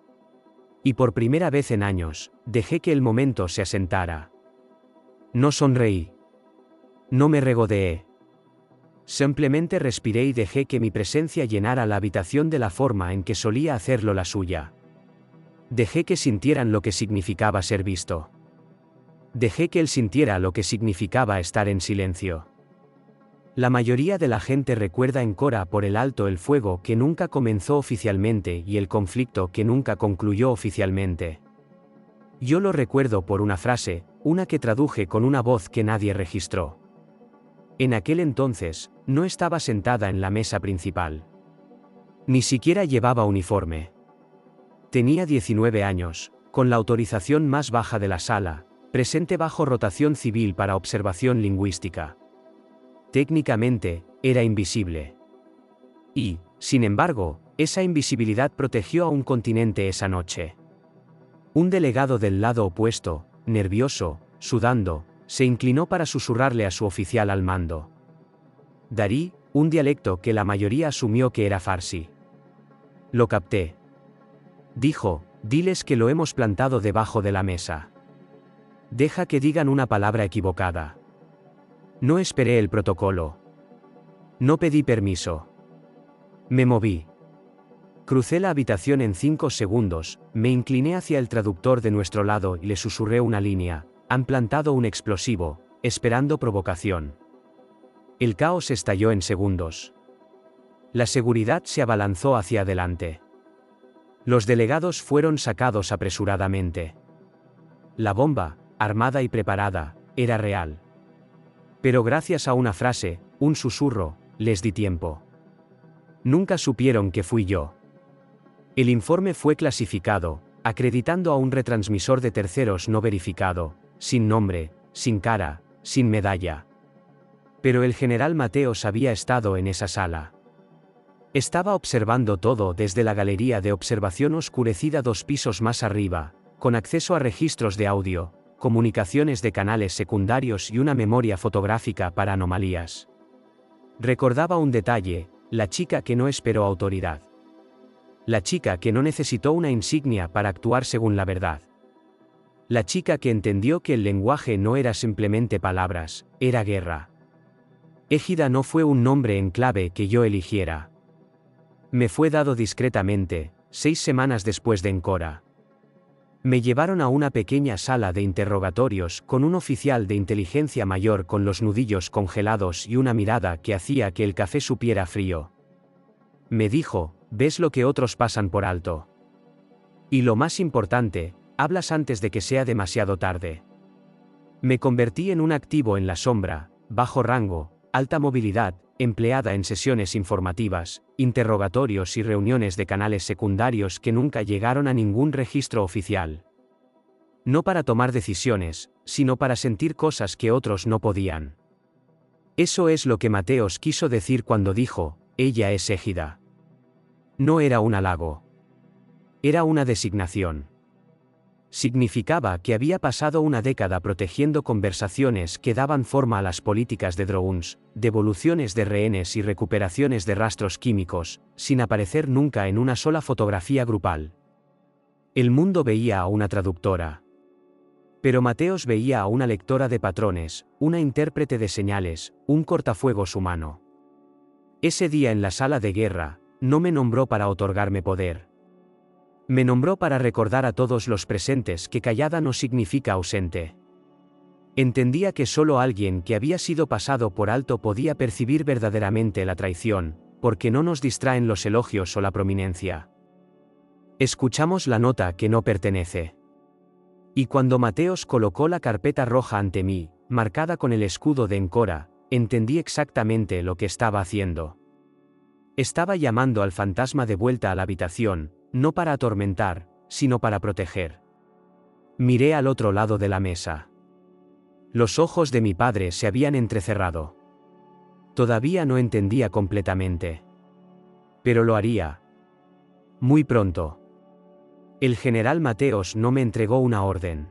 Y por primera vez en años, dejé que el momento se asentara. No sonreí. No me regodeé. Simplemente respiré y dejé que mi presencia llenara la habitación de la forma en que solía hacerlo la suya. Dejé que sintieran lo que significaba ser visto. Dejé que él sintiera lo que significaba estar en silencio. La mayoría de la gente recuerda en Cora por el alto el fuego que nunca comenzó oficialmente y el conflicto que nunca concluyó oficialmente. Yo lo recuerdo por una frase, una que traduje con una voz que nadie registró. En aquel entonces, no estaba sentada en la mesa principal. Ni siquiera llevaba uniforme. Tenía 19 años, con la autorización más baja de la sala, presente bajo rotación civil para observación lingüística. Técnicamente, era invisible. Y, sin embargo, esa invisibilidad protegió a un continente esa noche. Un delegado del lado opuesto, nervioso, sudando, se inclinó para susurrarle a su oficial al mando. Darí, un dialecto que la mayoría asumió que era farsi. Lo capté. Dijo, diles que lo hemos plantado debajo de la mesa. Deja que digan una palabra equivocada. No esperé el protocolo. No pedí permiso. Me moví. Crucé la habitación en 5 segundos, me incliné hacia el traductor de nuestro lado y le susurré una línea. Han plantado un explosivo, esperando provocación. El caos estalló en segundos. La seguridad se abalanzó hacia adelante. Los delegados fueron sacados apresuradamente. La bomba, armada y preparada, era real. Pero gracias a una frase, un susurro, les di tiempo. Nunca supieron que fui yo. El informe fue clasificado, acreditando a un retransmisor de terceros no verificado, sin nombre, sin cara, sin medalla. Pero el general Mateos había estado en esa sala. Estaba observando todo desde la galería de observación oscurecida 2 pisos más arriba, con acceso a registros de audio, comunicaciones de canales secundarios y una memoria fotográfica para anomalías. Recordaba un detalle: la chica que no esperó autoridad. La chica que no necesitó una insignia para actuar según la verdad. La chica que entendió que el lenguaje no era simplemente palabras, era guerra. Égida no fue un nombre en clave que yo eligiera. Me fue dado discretamente, 6 semanas después de Encora. Me llevaron a una pequeña sala de interrogatorios con un oficial de inteligencia mayor con los nudillos congelados y una mirada que hacía que el café supiera frío. Me dijo: «¿Ves lo que otros pasan por alto? Y lo más importante, hablas antes de que sea demasiado tarde». Me convertí en un activo en la sombra, bajo rango, alta movilidad, empleada en sesiones informativas, interrogatorios y reuniones de canales secundarios que nunca llegaron a ningún registro oficial. No para tomar decisiones, sino para sentir cosas que otros no podían. Eso es lo que Mateos quiso decir cuando dijo: «Ella es Égida». No era un halago. Era una designación. Significaba que había pasado una década protegiendo conversaciones que daban forma a las políticas de drones, devoluciones de rehenes y recuperaciones de rastros químicos, sin aparecer nunca en una sola fotografía grupal. El mundo veía a una traductora. Pero Mateos veía a una lectora de patrones, una intérprete de señales, un cortafuegos humano. Ese día en la sala de guerra, no me nombró para otorgarme poder. Me nombró para recordar a todos los presentes que callada no significa ausente. Entendía que solo alguien que había sido pasado por alto podía percibir verdaderamente la traición, porque no nos distraen los elogios o la prominencia. Escuchamos la nota que no pertenece. Y cuando Mateos colocó la carpeta roja ante mí, marcada con el escudo de Encora, entendí exactamente lo que estaba haciendo. Estaba llamando al fantasma de vuelta a la habitación, no para atormentar, sino para proteger. Miré al otro lado de la mesa. Los ojos de mi padre se habían entrecerrado. Todavía no entendía completamente. Pero lo haría. Muy pronto. El general Mateos no me entregó una orden.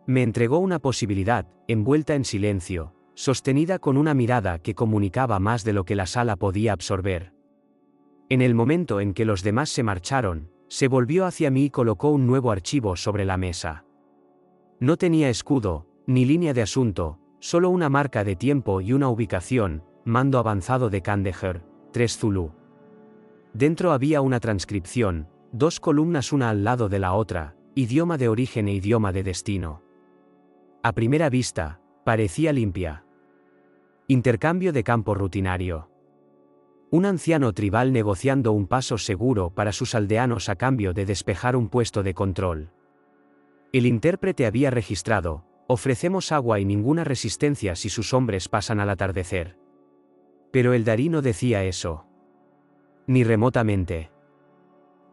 Me entregó una posibilidad, envuelta en silencio, sostenida con una mirada que comunicaba más de lo que la sala podía absorber. En el momento en que los demás se marcharon, se volvió hacia mí y colocó un nuevo archivo sobre la mesa. No tenía escudo, ni línea de asunto, solo una marca de tiempo y una ubicación: mando avanzado de Kandahar, 3 Zulu. Dentro había una transcripción, 2 columnas una al lado de la otra: idioma de origen e idioma de destino. A primera vista, parecía limpia. Intercambio de campo rutinario. Un anciano tribal negociando un paso seguro para sus aldeanos a cambio de despejar un puesto de control. El intérprete había registrado: ofrecemos agua y ninguna resistencia si sus hombres pasan al atardecer. Pero el darí no decía eso. Ni remotamente.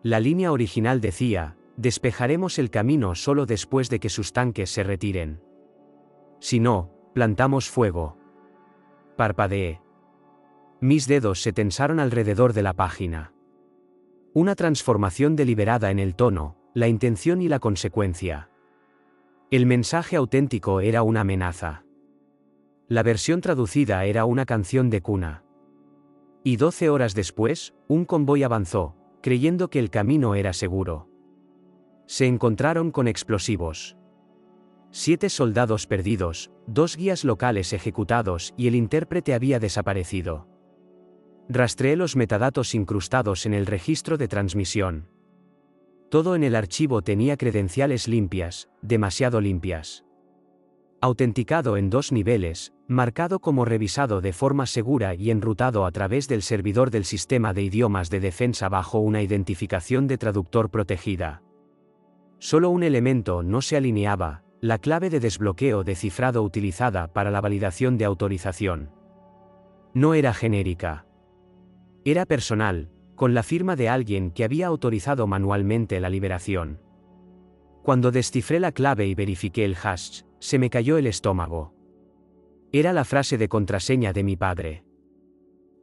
La línea original decía: despejaremos el camino solo después de que sus tanques se retiren. Si no, plantamos fuego. Parpadeé. Mis dedos se tensaron alrededor de la página. Una transformación deliberada en el tono, la intención y la consecuencia. El mensaje auténtico era una amenaza. La versión traducida era una canción de cuna. Y 12 horas después, un convoy avanzó, creyendo que el camino era seguro. Se encontraron con explosivos. 7 soldados perdidos, 2 guías locales ejecutados y el intérprete había desaparecido. Rastreé los metadatos incrustados en el registro de transmisión. Todo en el archivo tenía credenciales limpias, demasiado limpias. Autenticado en 2 niveles, marcado como revisado de forma segura y enrutado a través del servidor del sistema de idiomas de defensa bajo una identificación de traductor protegida. Solo un elemento no se alineaba: la clave de desbloqueo de cifrado utilizada para la validación de autorización. No era genérica. Era personal, con la firma de alguien que había autorizado manualmente la liberación. Cuando descifré la clave y verifiqué el hash, se me cayó el estómago. Era la frase de contraseña de mi padre.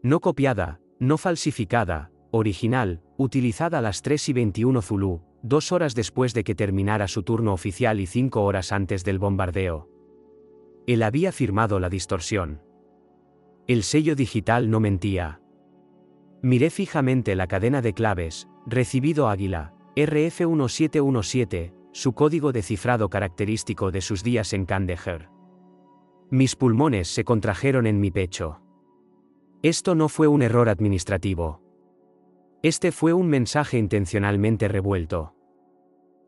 No copiada, no falsificada, original, utilizada a las 3:21 Zulu, 2 horas después de que terminara su turno oficial y 5 horas antes del bombardeo. Él había firmado la distorsión. El sello digital no mentía. Miré fijamente la cadena de claves, recibido Águila, RF1717, su código de cifrado característico de sus días en Kandahar. Mis pulmones se contrajeron en mi pecho. Esto no fue un error administrativo. Este fue un mensaje intencionalmente revuelto.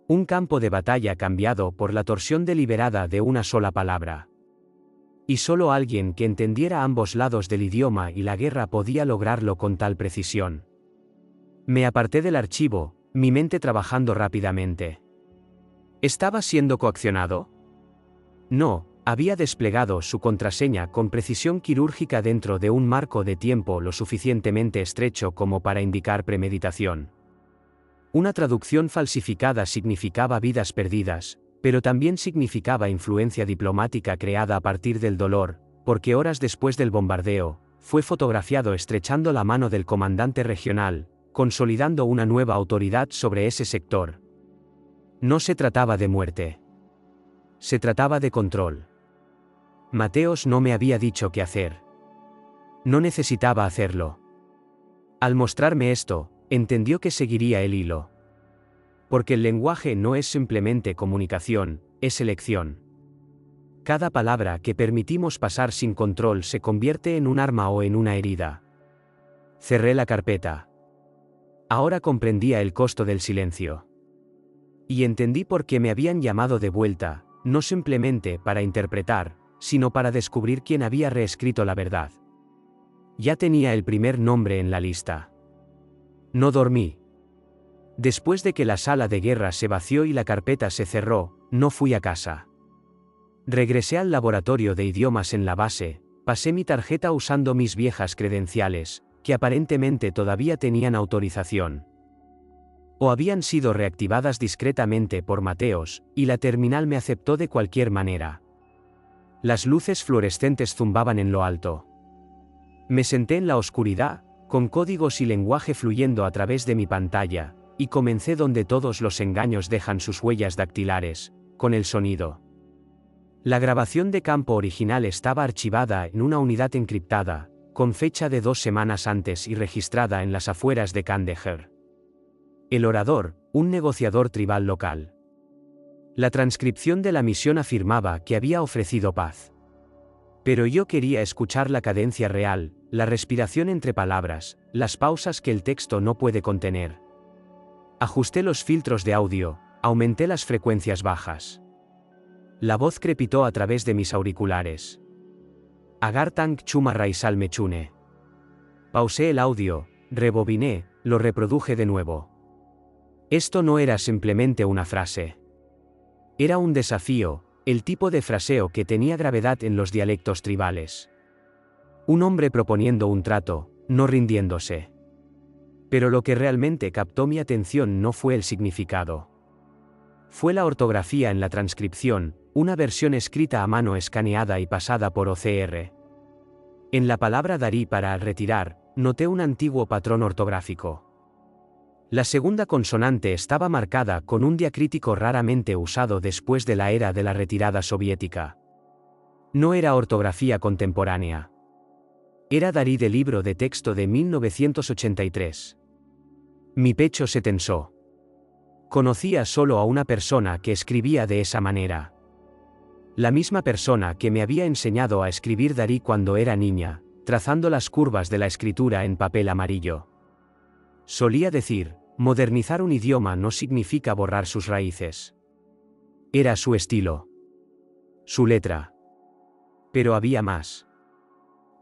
Un campo de batalla cambiado por la torsión deliberada de una sola palabra. Y solo alguien que entendiera ambos lados del idioma y la guerra podía lograrlo con tal precisión. Me aparté del archivo, mi mente trabajando rápidamente. ¿Estaba siendo coaccionado? No, había desplegado su contraseña con precisión quirúrgica dentro de un marco de tiempo lo suficientemente estrecho como para indicar premeditación. Una traducción falsificada significaba vidas perdidas, pero también significaba influencia diplomática creada a partir del dolor, porque horas después del bombardeo, fue fotografiado estrechando la mano del comandante regional, consolidando una nueva autoridad sobre ese sector. No se trataba de muerte. Se trataba de control. Mateos no me había dicho qué hacer. No necesitaba hacerlo. Al mostrarme esto, entendió que seguiría el hilo. Porque el lenguaje no es simplemente comunicación, es elección. Cada palabra que permitimos pasar sin control se convierte en un arma o en una herida. Cerré la carpeta. Ahora comprendía el costo del silencio. Y entendí por qué me habían llamado de vuelta, no simplemente para interpretar, sino para descubrir quién había reescrito la verdad. Ya tenía el primer nombre en la lista. No dormí. Después de que la sala de guerra se vació y la carpeta se cerró, no fui a casa. Regresé al laboratorio de idiomas en la base, pasé mi tarjeta usando mis viejas credenciales, que aparentemente todavía tenían autorización. O habían sido reactivadas discretamente por Mateos, y la terminal me aceptó de cualquier manera. Las luces fluorescentes zumbaban en lo alto. Me senté en la oscuridad, con códigos y lenguaje fluyendo a través de mi pantalla, y comencé donde todos los engaños dejan sus huellas dactilares, con el sonido. La grabación de campo original estaba archivada en una unidad encriptada, con fecha de 2 semanas antes y registrada en las afueras de Kandahar. El orador, un negociador tribal local. La transcripción de la misión afirmaba que había ofrecido paz. Pero yo quería escuchar la cadencia real, la respiración entre palabras, las pausas que el texto no puede contener. Ajusté los filtros de audio, aumenté las frecuencias bajas. La voz crepitó a través de mis auriculares. Agar tank chuma raisal mechune. Pausé el audio, rebobiné, lo reproduje de nuevo. Esto no era simplemente una frase. Era un desafío, el tipo de fraseo que tenía gravedad en los dialectos tribales. Un hombre proponiendo un trato, no rindiéndose. Pero lo que realmente captó mi atención no fue el significado. Fue la ortografía en la transcripción, una versión escrita a mano escaneada y pasada por OCR. En la palabra darí para retirar, noté un antiguo patrón ortográfico. La segunda consonante estaba marcada con un diacrítico raramente usado después de la era de la retirada soviética. No era ortografía contemporánea. Era darí del libro de texto de 1983. Mi pecho se tensó. Conocía solo a una persona que escribía de esa manera. La misma persona que me había enseñado a escribir darí cuando era niña, trazando las curvas de la escritura en papel amarillo. Solía decir, modernizar un idioma no significa borrar sus raíces. Era su estilo. Su letra. Pero había más.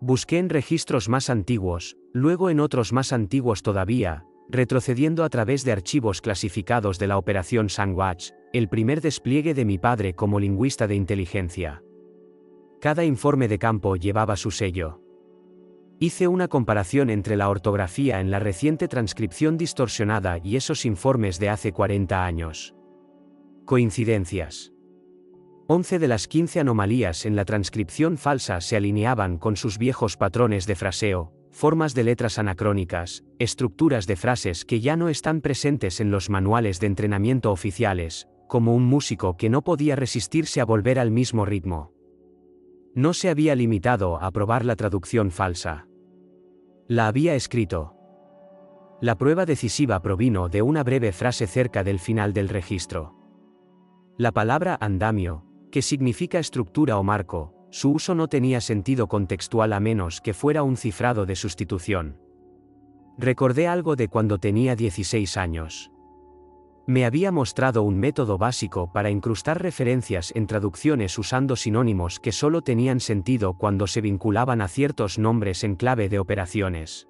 Busqué en registros más antiguos, luego en otros más antiguos todavía, retrocediendo a través de archivos clasificados de la Operación Sandwich, el primer despliegue de mi padre como lingüista de inteligencia. Cada informe de campo llevaba su sello. Hice una comparación entre la ortografía en la reciente transcripción distorsionada y esos informes de hace 40 años. Coincidencias. 11 de las 15 anomalías en la transcripción falsa se alineaban con sus viejos patrones de fraseo, formas de letras anacrónicas, estructuras de frases que ya no están presentes en los manuales de entrenamiento oficiales, como un músico que no podía resistirse a volver al mismo ritmo. No se había limitado a probar la traducción falsa. La había escrito. La prueba decisiva provino de una breve frase cerca del final del registro. La palabra andamio, que significa estructura o marco, su uso no tenía sentido contextual a menos que fuera un cifrado de sustitución. Recordé algo de cuando tenía 16 años. Me había mostrado un método básico para incrustar referencias en traducciones usando sinónimos que solo tenían sentido cuando se vinculaban a ciertos nombres en clave de operaciones.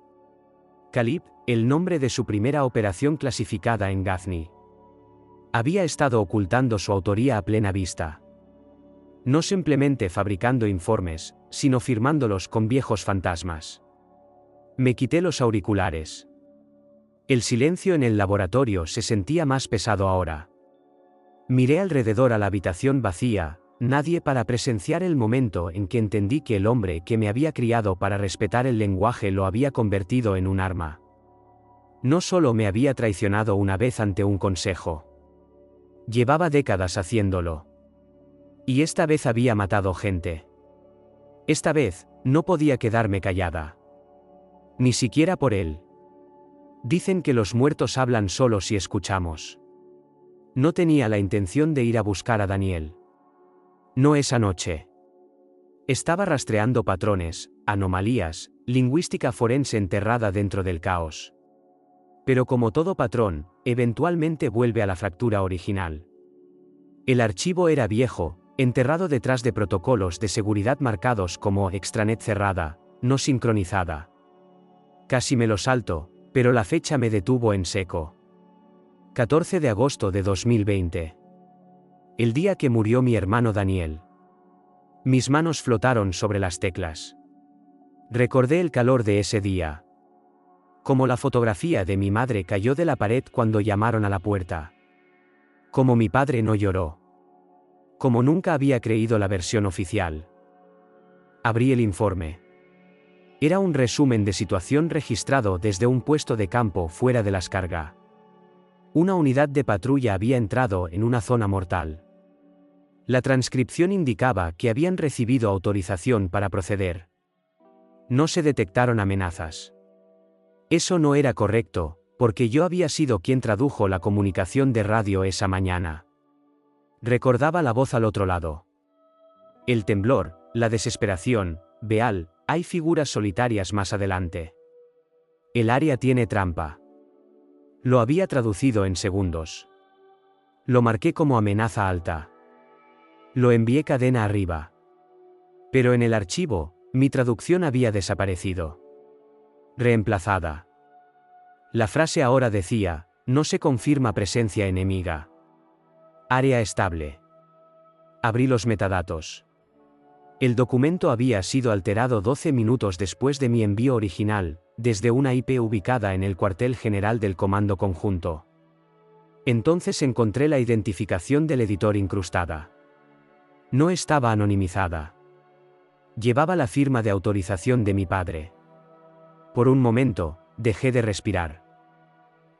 Calib, el nombre de su primera operación clasificada en Ghazni. Había estado ocultando su autoría a plena vista. No simplemente fabricando informes, sino firmándolos con viejos fantasmas. Me quité los auriculares. El silencio en el laboratorio se sentía más pesado ahora. Miré alrededor a la habitación vacía, nadie para presenciar el momento en que entendí que el hombre que me había criado para respetar el lenguaje lo había convertido en un arma. No solo me había traicionado una vez ante un consejo. Llevaba décadas haciéndolo. Y esta vez había matado gente. Esta vez, no podía quedarme callada. Ni siquiera por él. Dicen que los muertos hablan solo si escuchamos. No tenía la intención de ir a buscar a Daniel. No esa noche. Estaba rastreando patrones, anomalías, lingüística forense enterrada dentro del caos. Pero como todo patrón, eventualmente vuelve a la fractura original. El archivo era viejo, enterrado detrás de protocolos de seguridad marcados como extranet cerrada, no sincronizada. Casi me lo salto, pero la fecha me detuvo en seco. 14 de agosto de 2020. El día que murió mi hermano Daniel. Mis manos flotaron sobre las teclas. Recordé el calor de ese día. Como la fotografía de mi madre cayó de la pared cuando llamaron a la puerta. Como mi padre no lloró. Como nunca había creído la versión oficial. Abrí el informe. Era un resumen de situación registrado desde un puesto de campo fuera de las cargas. Una unidad de patrulla había entrado en una zona mortal. La transcripción indicaba que habían recibido autorización para proceder. No se detectaron amenazas. Eso no era correcto, porque yo había sido quien tradujo la comunicación de radio esa mañana. Recordaba la voz al otro lado. El temblor, la desesperación, Beal, hay figuras solitarias más adelante. El área tiene trampa. Lo había traducido en segundos. Lo marqué como amenaza alta. Lo envié cadena arriba. Pero en el archivo, mi traducción había desaparecido. Reemplazada. La frase ahora decía, no se confirma presencia enemiga. Área estable. Abrí los metadatos. El documento había sido alterado 12 minutos después de mi envío original, desde una IP ubicada en el cuartel general del Comando Conjunto. Entonces encontré la identificación del editor incrustada. No estaba anonimizada. Llevaba la firma de autorización de mi padre. Por un momento, dejé de respirar.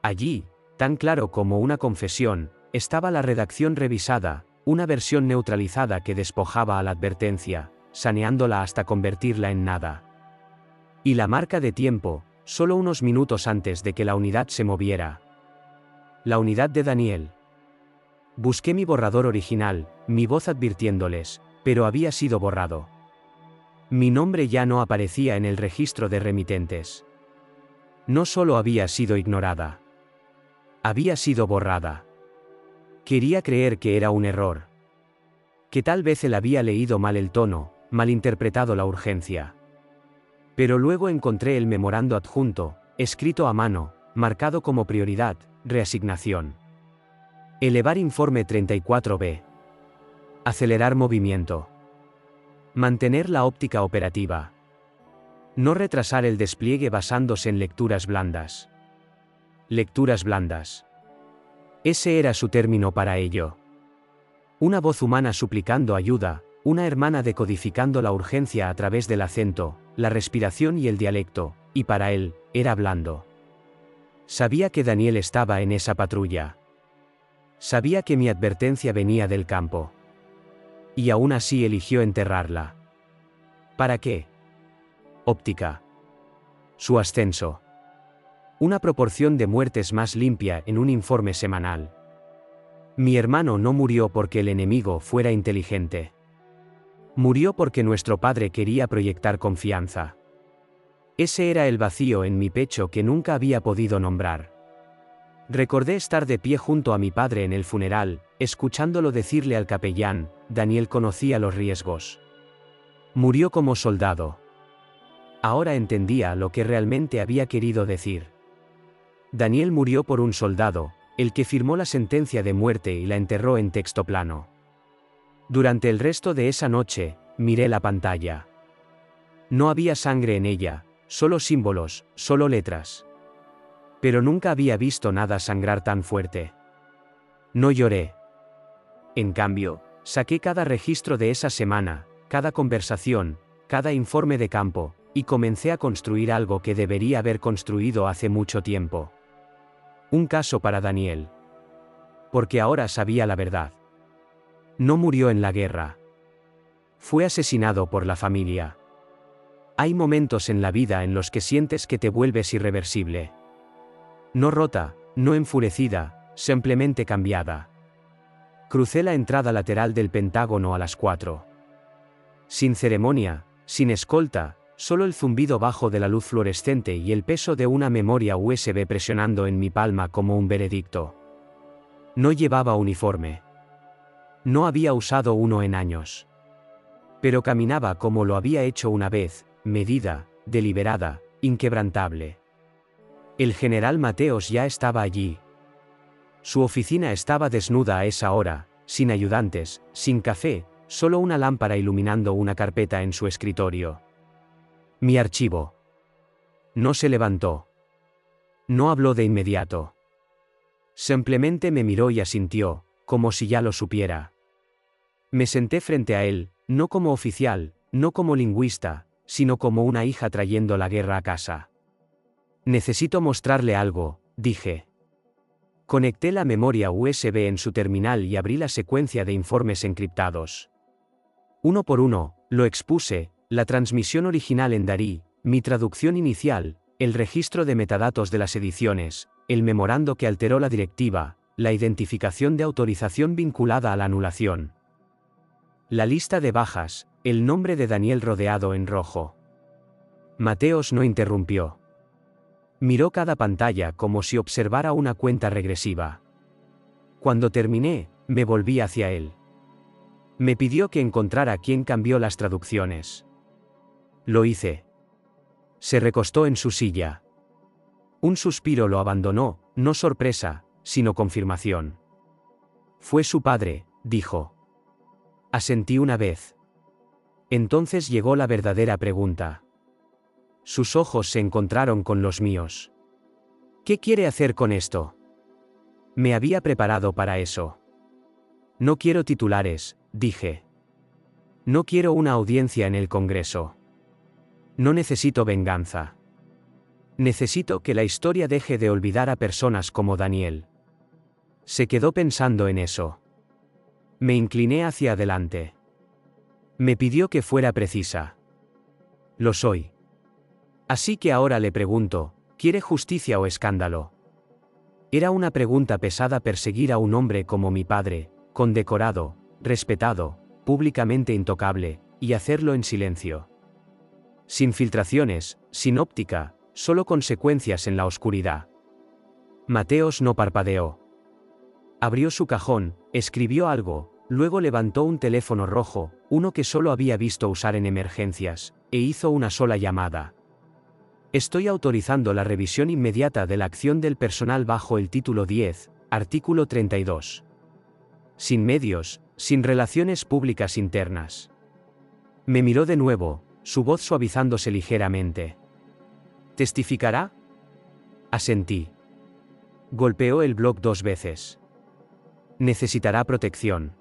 Allí, tan claro como una confesión, estaba la redacción revisada, una versión neutralizada que despojaba a la advertencia, saneándola hasta convertirla en nada. Y la marca de tiempo, solo unos minutos antes de que la unidad se moviera. La unidad de Daniel. Busqué mi borrador original, mi voz advirtiéndoles, pero había sido borrado. Mi nombre ya no aparecía en el registro de remitentes. No solo había sido ignorada. Había sido borrada. Quería creer que era un error. Que tal vez él había leído mal el tono, malinterpretado la urgencia. Pero luego encontré el memorando adjunto, escrito a mano, marcado como prioridad, reasignación. Elevar informe 34B. Acelerar movimiento. Mantener la óptica operativa. No retrasar el despliegue basándose en lecturas blandas. Lecturas blandas. Ese era su término para ello. Una voz humana suplicando ayuda, una hermana decodificando la urgencia a través del acento, la respiración y el dialecto, y para él, era blando. Sabía que Daniel estaba en esa patrulla. Sabía que mi advertencia venía del campo. Y aún así eligió enterrarla. ¿Para qué? Óptica. Su ascenso. Una proporción de muertes más limpia en un informe semanal. Mi hermano no murió porque el enemigo fuera inteligente. Murió porque nuestro padre quería proyectar confianza. Ese era el vacío en mi pecho que nunca había podido nombrar. Recordé estar de pie junto a mi padre en el funeral, escuchándolo decirle al capellán: Daniel conocía los riesgos. Murió como soldado. Ahora entendía lo que realmente había querido decir. Daniel murió por un soldado, el que firmó la sentencia de muerte y la enterró en texto plano. Durante el resto de esa noche, miré la pantalla. No había sangre en ella, solo símbolos, solo letras. Pero nunca había visto nada sangrar tan fuerte. No lloré. En cambio, saqué cada registro de esa semana, cada conversación, cada informe de campo, y comencé a construir algo que debería haber construido hace mucho tiempo. Un caso para Daniel. Porque ahora sabía la verdad. No murió en la guerra. Fue asesinado por la familia. Hay momentos en la vida en los que sientes que te vuelves irreversible. No rota, no enfurecida, simplemente cambiada. Crucé la entrada lateral del Pentágono a las 4. Sin ceremonia, sin escolta, solo el zumbido bajo de la luz fluorescente y el peso de una memoria USB presionando en mi palma como un veredicto. No llevaba uniforme. No había usado uno en años. Pero caminaba como lo había hecho una vez, medida, deliberada, inquebrantable. El general Mateos ya estaba allí. Su oficina estaba desnuda a esa hora, sin ayudantes, sin café, solo una lámpara iluminando una carpeta en su escritorio. Mi archivo. No se levantó. No habló de inmediato. Simplemente me miró y asintió, como si ya lo supiera. Me senté frente a él, no como oficial, no como lingüista, sino como una hija trayendo la guerra a casa. Necesito mostrarle algo, dije. Conecté la memoria USB en su terminal y abrí la secuencia de informes encriptados. Uno por uno, lo expuse: la transmisión original en Darí, mi traducción inicial, el registro de metadatos de las ediciones, el memorando que alteró la directiva, la identificación de autorización vinculada a la anulación. La lista de bajas, el nombre de Daniel rodeado en rojo. Mateos no interrumpió. Miró cada pantalla como si observara una cuenta regresiva. Cuando terminé, me volví hacia él. Me pidió que encontrara quién cambió las traducciones. Lo hice. Se recostó en su silla. Un suspiro lo abandonó, no sorpresa, sino confirmación. Fue su padre, dijo. Asentí una vez. Entonces llegó la verdadera pregunta. Sus ojos se encontraron con los míos. ¿Qué quiere hacer con esto? Me había preparado para eso. No quiero titulares, dije. No quiero una audiencia en el Congreso. No necesito venganza. Necesito que la historia deje de olvidar a personas como Daniel. Se quedó pensando en eso. Me incliné hacia adelante. Me pidió que fuera precisa. Lo soy. Así que ahora le pregunto, ¿quiere justicia o escándalo? Era una pregunta pesada perseguir a un hombre como mi padre, condecorado, respetado, públicamente intocable, y hacerlo en silencio. Sin filtraciones, sin óptica, solo consecuencias en la oscuridad. Mateos no parpadeó. Abrió su cajón, escribió algo, luego levantó un teléfono rojo, uno que solo había visto usar en emergencias, e hizo una sola llamada. Estoy autorizando la revisión inmediata de la acción del personal bajo el título 10, artículo 32. Sin medios, sin relaciones públicas internas. Me miró de nuevo, su voz suavizándose ligeramente. ¿Testificará? Asentí. Golpeó el bloc 2 veces. Necesitará protección.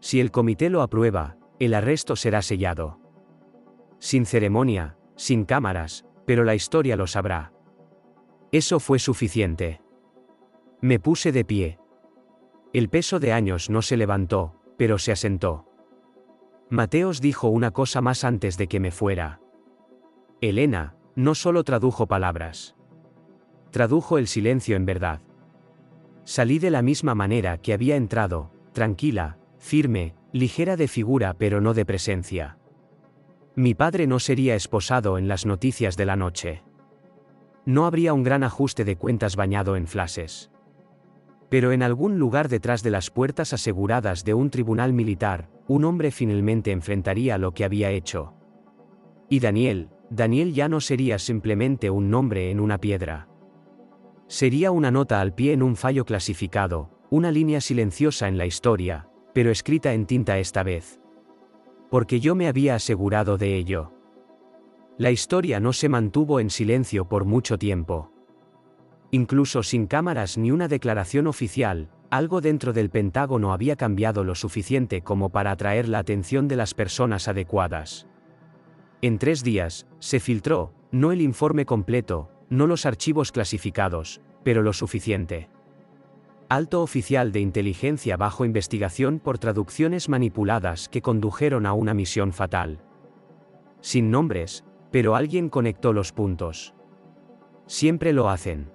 Si el comité lo aprueba, el arresto será sellado. Sin ceremonia, sin cámaras, pero la historia lo sabrá. Eso fue suficiente. Me puse de pie. El peso de años no se levantó, pero se asentó. Mateos dijo una cosa más antes de que me fuera. Elena no solo tradujo palabras. Tradujo el silencio en verdad. Salí de la misma manera que había entrado, tranquila, firme, ligera de figura pero no de presencia. Mi padre no sería esposado en las noticias de la noche. No habría un gran ajuste de cuentas bañado en flashes. Pero en algún lugar detrás de las puertas aseguradas de un tribunal militar, un hombre finalmente enfrentaría lo que había hecho. Y Daniel ya no sería simplemente un nombre en una piedra. Sería una nota al pie en un fallo clasificado, una línea silenciosa en la historia, pero escrita en tinta esta vez. Porque yo me había asegurado de ello. La historia no se mantuvo en silencio por mucho tiempo. Incluso sin cámaras ni una declaración oficial, algo dentro del Pentágono había cambiado lo suficiente como para atraer la atención de las personas adecuadas. En 3 días, se filtró, no el informe completo, no los archivos clasificados, pero lo suficiente. Alto oficial de inteligencia bajo investigación por traducciones manipuladas que condujeron a una misión fatal. Sin nombres, pero alguien conectó los puntos. Siempre lo hacen.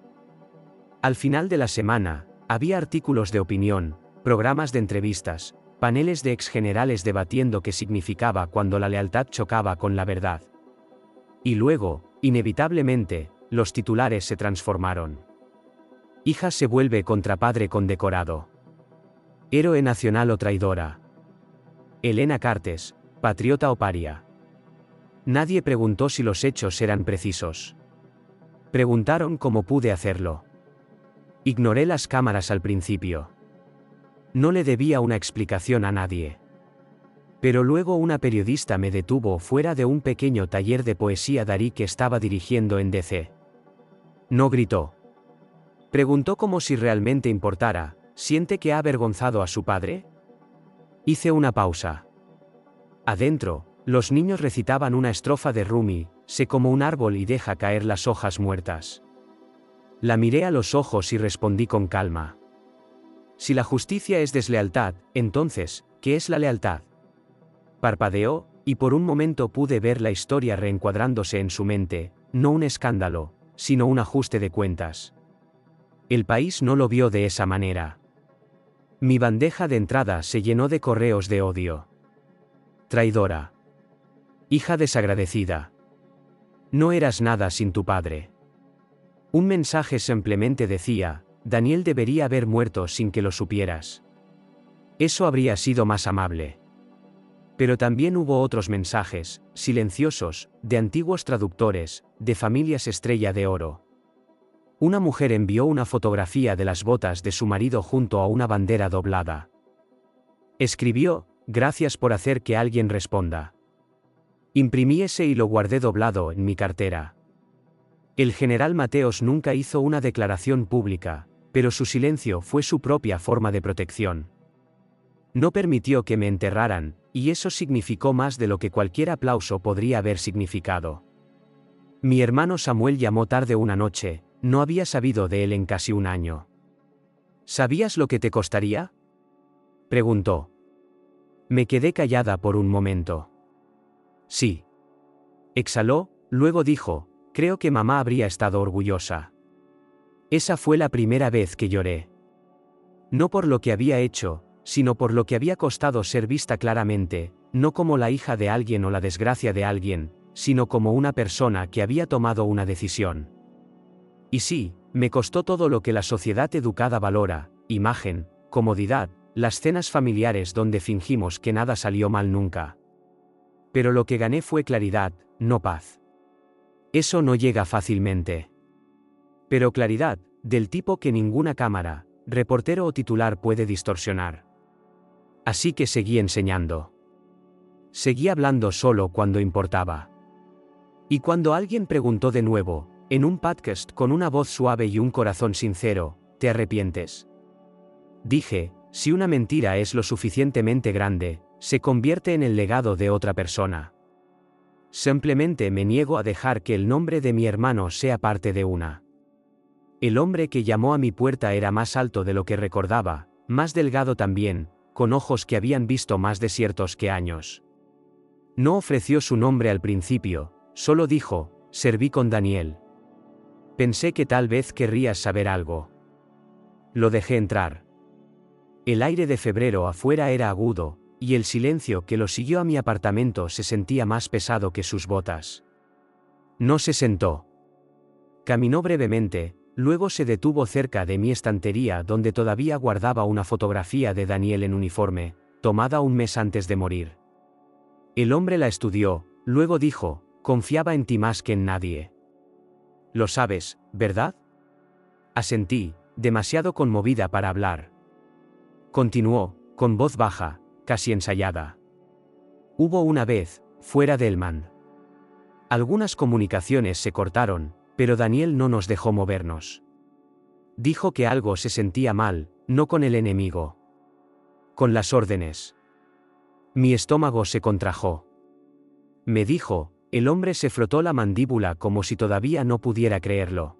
Al final de la semana, había artículos de opinión, programas de entrevistas, paneles de exgenerales debatiendo qué significaba cuando la lealtad chocaba con la verdad. Y luego, inevitablemente, los titulares se transformaron. Hija se vuelve contra padre condecorado. Héroe nacional o traidora. Elena Cartes, patriota o paria. Nadie preguntó si los hechos eran precisos. Preguntaron cómo pude hacerlo. Ignoré las cámaras al principio. No le debía una explicación a nadie. Pero luego una periodista me detuvo fuera de un pequeño taller de poesía Darí que estaba dirigiendo en DC. No gritó. Preguntó como si realmente importara, ¿siente que ha avergonzado a su padre? Hice una pausa. Adentro, los niños recitaban una estrofa de Rumi, sé como un árbol y deja caer las hojas muertas. La miré a los ojos y respondí con calma. Si la justicia es deslealtad, entonces, ¿qué es la lealtad? Parpadeó, y por un momento pude ver la historia reencuadrándose en su mente, no un escándalo, sino un ajuste de cuentas. El país no lo vio de esa manera. Mi bandeja de entrada se llenó de correos de odio. Traidora. Hija desagradecida. No eras nada sin tu padre. Un mensaje simplemente decía, Daniel debería haber muerto sin que lo supieras. Eso habría sido más amable. Pero también hubo otros mensajes, silenciosos, de antiguos traductores, de familias estrella de oro. Una mujer envió una fotografía de las botas de su marido junto a una bandera doblada. Escribió, gracias por hacer que alguien responda. Imprimí ese y lo guardé doblado en mi cartera. El general Mateos nunca hizo una declaración pública, pero su silencio fue su propia forma de protección. No permitió que me enterraran, y eso significó más de lo que cualquier aplauso podría haber significado. Mi hermano Samuel llamó tarde una noche, no había sabido de él en casi un año. ¿Sabías lo que te costaría? Preguntó. Me quedé callada por un momento. Sí. Exhaló, luego dijo, creo que mamá habría estado orgullosa. Esa fue la primera vez que lloré. No por lo que había hecho, sino por lo que había costado ser vista claramente, no como la hija de alguien o la desgracia de alguien, sino como una persona que había tomado una decisión. Y sí, me costó todo lo que la sociedad educada valora, imagen, comodidad, las cenas familiares donde fingimos que nada salió mal nunca. Pero lo que gané fue claridad, no paz. Eso no llega fácilmente. Pero claridad, del tipo que ninguna cámara, reportero o titular puede distorsionar. Así que seguí enseñando. Seguí hablando solo cuando importaba. Y cuando alguien preguntó de nuevo, en un podcast con una voz suave y un corazón sincero, ¿te arrepientes? Dije, si una mentira es lo suficientemente grande, se convierte en el legado de otra persona. Simplemente me niego a dejar que el nombre de mi hermano sea parte de una. El hombre que llamó a mi puerta era más alto de lo que recordaba, más delgado también, con ojos que habían visto más desiertos que años. No ofreció su nombre al principio, solo dijo, serví con Daniel. Pensé que tal vez querrías saber algo. Lo dejé entrar. El aire de febrero afuera era agudo, y el silencio que lo siguió a mi apartamento se sentía más pesado que sus botas. No se sentó. Caminó brevemente, luego se detuvo cerca de mi estantería donde todavía guardaba una fotografía de Daniel en uniforme, tomada un mes antes de morir. El hombre la estudió, luego dijo, confiaba en ti más que en nadie. Lo sabes, ¿verdad? Asentí, demasiado conmovida para hablar. Continuó, con voz baja, casi ensayada. Hubo una vez, fuera de Elman. Algunas comunicaciones se cortaron, pero Daniel no nos dejó movernos. Dijo que algo se sentía mal, no con el enemigo. Con las órdenes. Mi estómago se contrajo. Me dijo, el hombre se frotó la mandíbula como si todavía no pudiera creerlo.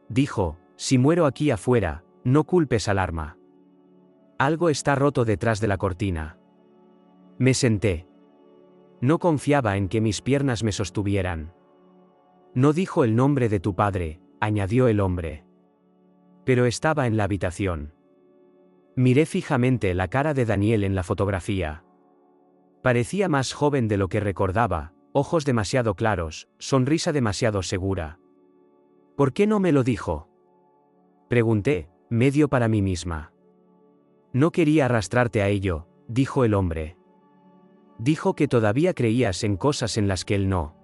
Dijo, si muero aquí afuera, no culpes al arma. Algo está roto detrás de la cortina. Me senté. No confiaba en que mis piernas me sostuvieran. No dijo el nombre de tu padre, añadió el hombre. Pero estaba en la habitación. Miré fijamente la cara de Daniel en la fotografía. Parecía más joven de lo que recordaba, ojos demasiado claros, sonrisa demasiado segura. ¿Por qué no me lo dijo? Pregunté, medio para mí misma. No quería arrastrarte a ello, dijo el hombre. Dijo que todavía creías en cosas en las que él no.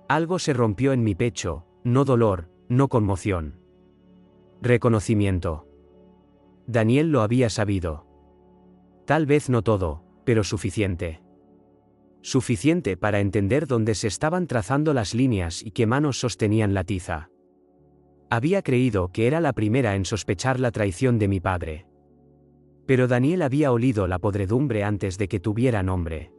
Algo se rompió en mi pecho, no dolor, no conmoción. Reconocimiento. Daniel lo había sabido. Tal vez no todo, pero suficiente. Suficiente para entender dónde se estaban trazando las líneas y qué manos sostenían la tiza. Había creído que era la primera en sospechar la traición de mi padre. Pero Daniel había olido la podredumbre antes de que tuviera nombre.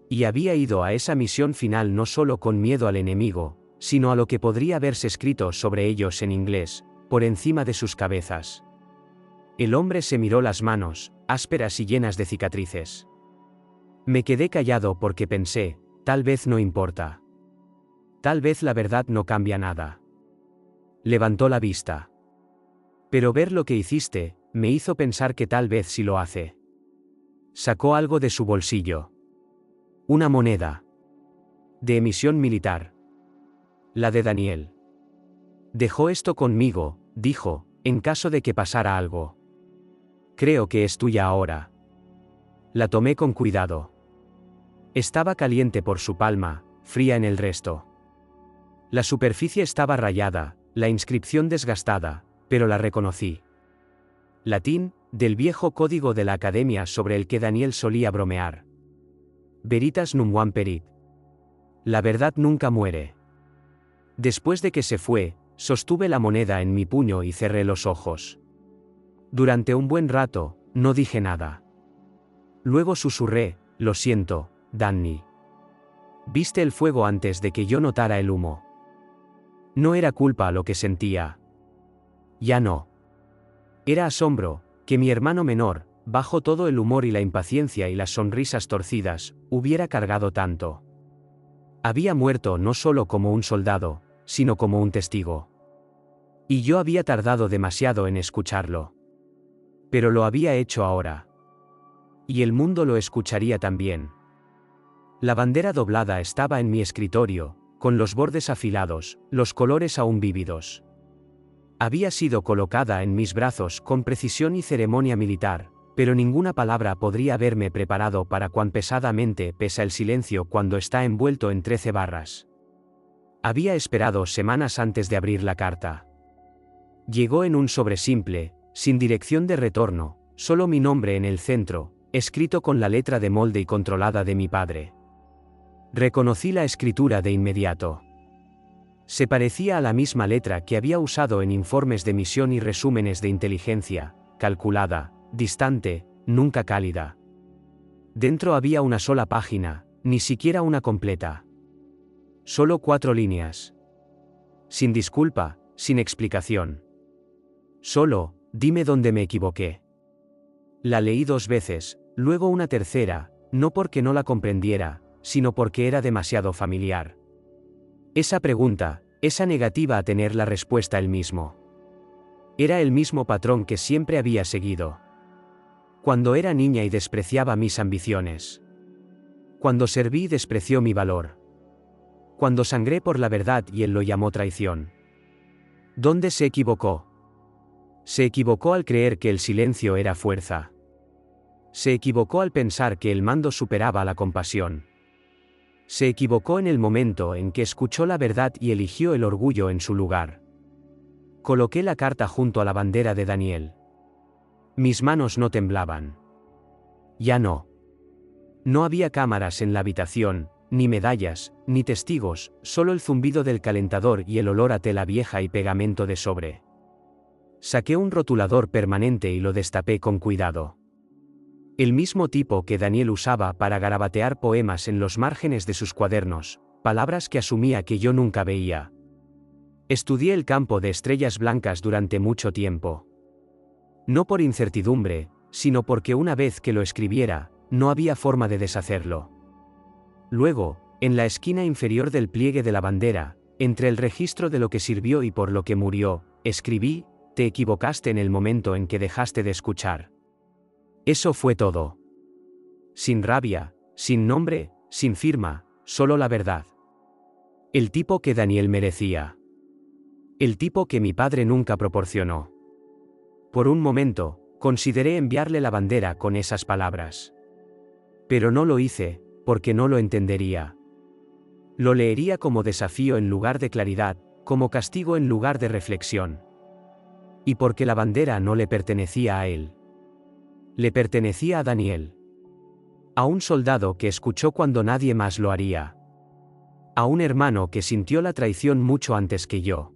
Y había ido a esa misión final no solo con miedo al enemigo, sino a lo que podría haberse escrito sobre ellos en inglés, por encima de sus cabezas. El hombre se miró las manos, ásperas y llenas de cicatrices. Me quedé callado porque pensé, tal vez no importa. Tal vez la verdad no cambia nada. Levantó la vista. Pero ver lo que hiciste, me hizo pensar que tal vez sí lo hace. Sacó algo de su bolsillo. Una moneda. De emisión militar. La de Daniel. Dejó esto conmigo, dijo, en caso de que pasara algo. Creo que es tuya ahora. La tomé con cuidado. Estaba caliente por su palma, fría en el resto. La superficie estaba rayada, la inscripción desgastada, pero la reconocí. Latín, del viejo código de la academia sobre el que Daniel solía bromear. Veritas nunquam perit. La verdad nunca muere. Después de que se fue, sostuve la moneda en mi puño y cerré los ojos. Durante un buen rato, no dije nada. Luego susurré, lo siento, Danny. Viste el fuego antes de que yo notara el humo. No era culpa lo que sentía. Ya no. Era asombro, que mi hermano menor, bajo todo el humor y la impaciencia y las sonrisas torcidas, hubiera cargado tanto. Había muerto no solo como un soldado, sino como un testigo. Y yo había tardado demasiado en escucharlo. Pero lo había hecho ahora. Y el mundo lo escucharía también. La bandera doblada estaba en mi escritorio, con los bordes afilados, los colores aún vívidos. Había sido colocada en mis brazos con precisión y ceremonia militar, pero ninguna palabra podría haberme preparado para cuán pesadamente pesa el silencio cuando está envuelto en 13 barras. Había esperado semanas antes de abrir la carta. Llegó en un sobre simple, sin dirección de retorno, solo mi nombre en el centro, escrito con la letra de molde y controlada de mi padre. Reconocí la escritura de inmediato. Se parecía a la misma letra que había usado en informes de misión y resúmenes de inteligencia, calculada, distante, nunca cálida. Dentro había una sola página, ni siquiera una completa. Solo 4 líneas. Sin disculpa, sin explicación. Solo, dime dónde me equivoqué. La leí 2 veces, luego una tercera, no porque no la comprendiera, sino porque era demasiado familiar. Esa pregunta, esa negativa a tener la respuesta él mismo. Era el mismo patrón que siempre había seguido. Cuando era niña y despreciaba mis ambiciones. Cuando serví y despreció mi valor. Cuando sangré por la verdad y él lo llamó traición. ¿Dónde se equivocó? Se equivocó al creer que el silencio era fuerza. Se equivocó al pensar que el mando superaba la compasión. Se equivocó en el momento en que escuchó la verdad y eligió el orgullo en su lugar. Coloqué la carta junto a la bandera de Daniel. Mis manos no temblaban. Ya no. No había cámaras en la habitación, ni medallas, ni testigos, solo el zumbido del calentador y el olor a tela vieja y pegamento de sobre. Saqué un rotulador permanente y lo destapé con cuidado. El mismo tipo que Daniel usaba para garabatear poemas en los márgenes de sus cuadernos, palabras que asumía que yo nunca veía. Estudié el campo de estrellas blancas durante mucho tiempo. No por incertidumbre, sino porque una vez que lo escribiera, no había forma de deshacerlo. Luego, en la esquina inferior del pliegue de la bandera, entre el registro de lo que sirvió y por lo que murió, escribí: te equivocaste en el momento en que dejaste de escuchar. Eso fue todo. Sin rabia, sin nombre, sin firma, solo la verdad. El tipo que Daniel merecía. El tipo que mi padre nunca proporcionó. Por un momento, consideré enviarle la bandera con esas palabras. Pero no lo hice, porque no lo entendería. Lo leería como desafío en lugar de claridad, como castigo en lugar de reflexión. Y porque la bandera no le pertenecía a él. Le pertenecía a Daniel. A un soldado que escuchó cuando nadie más lo haría. A un hermano que sintió la traición mucho antes que yo.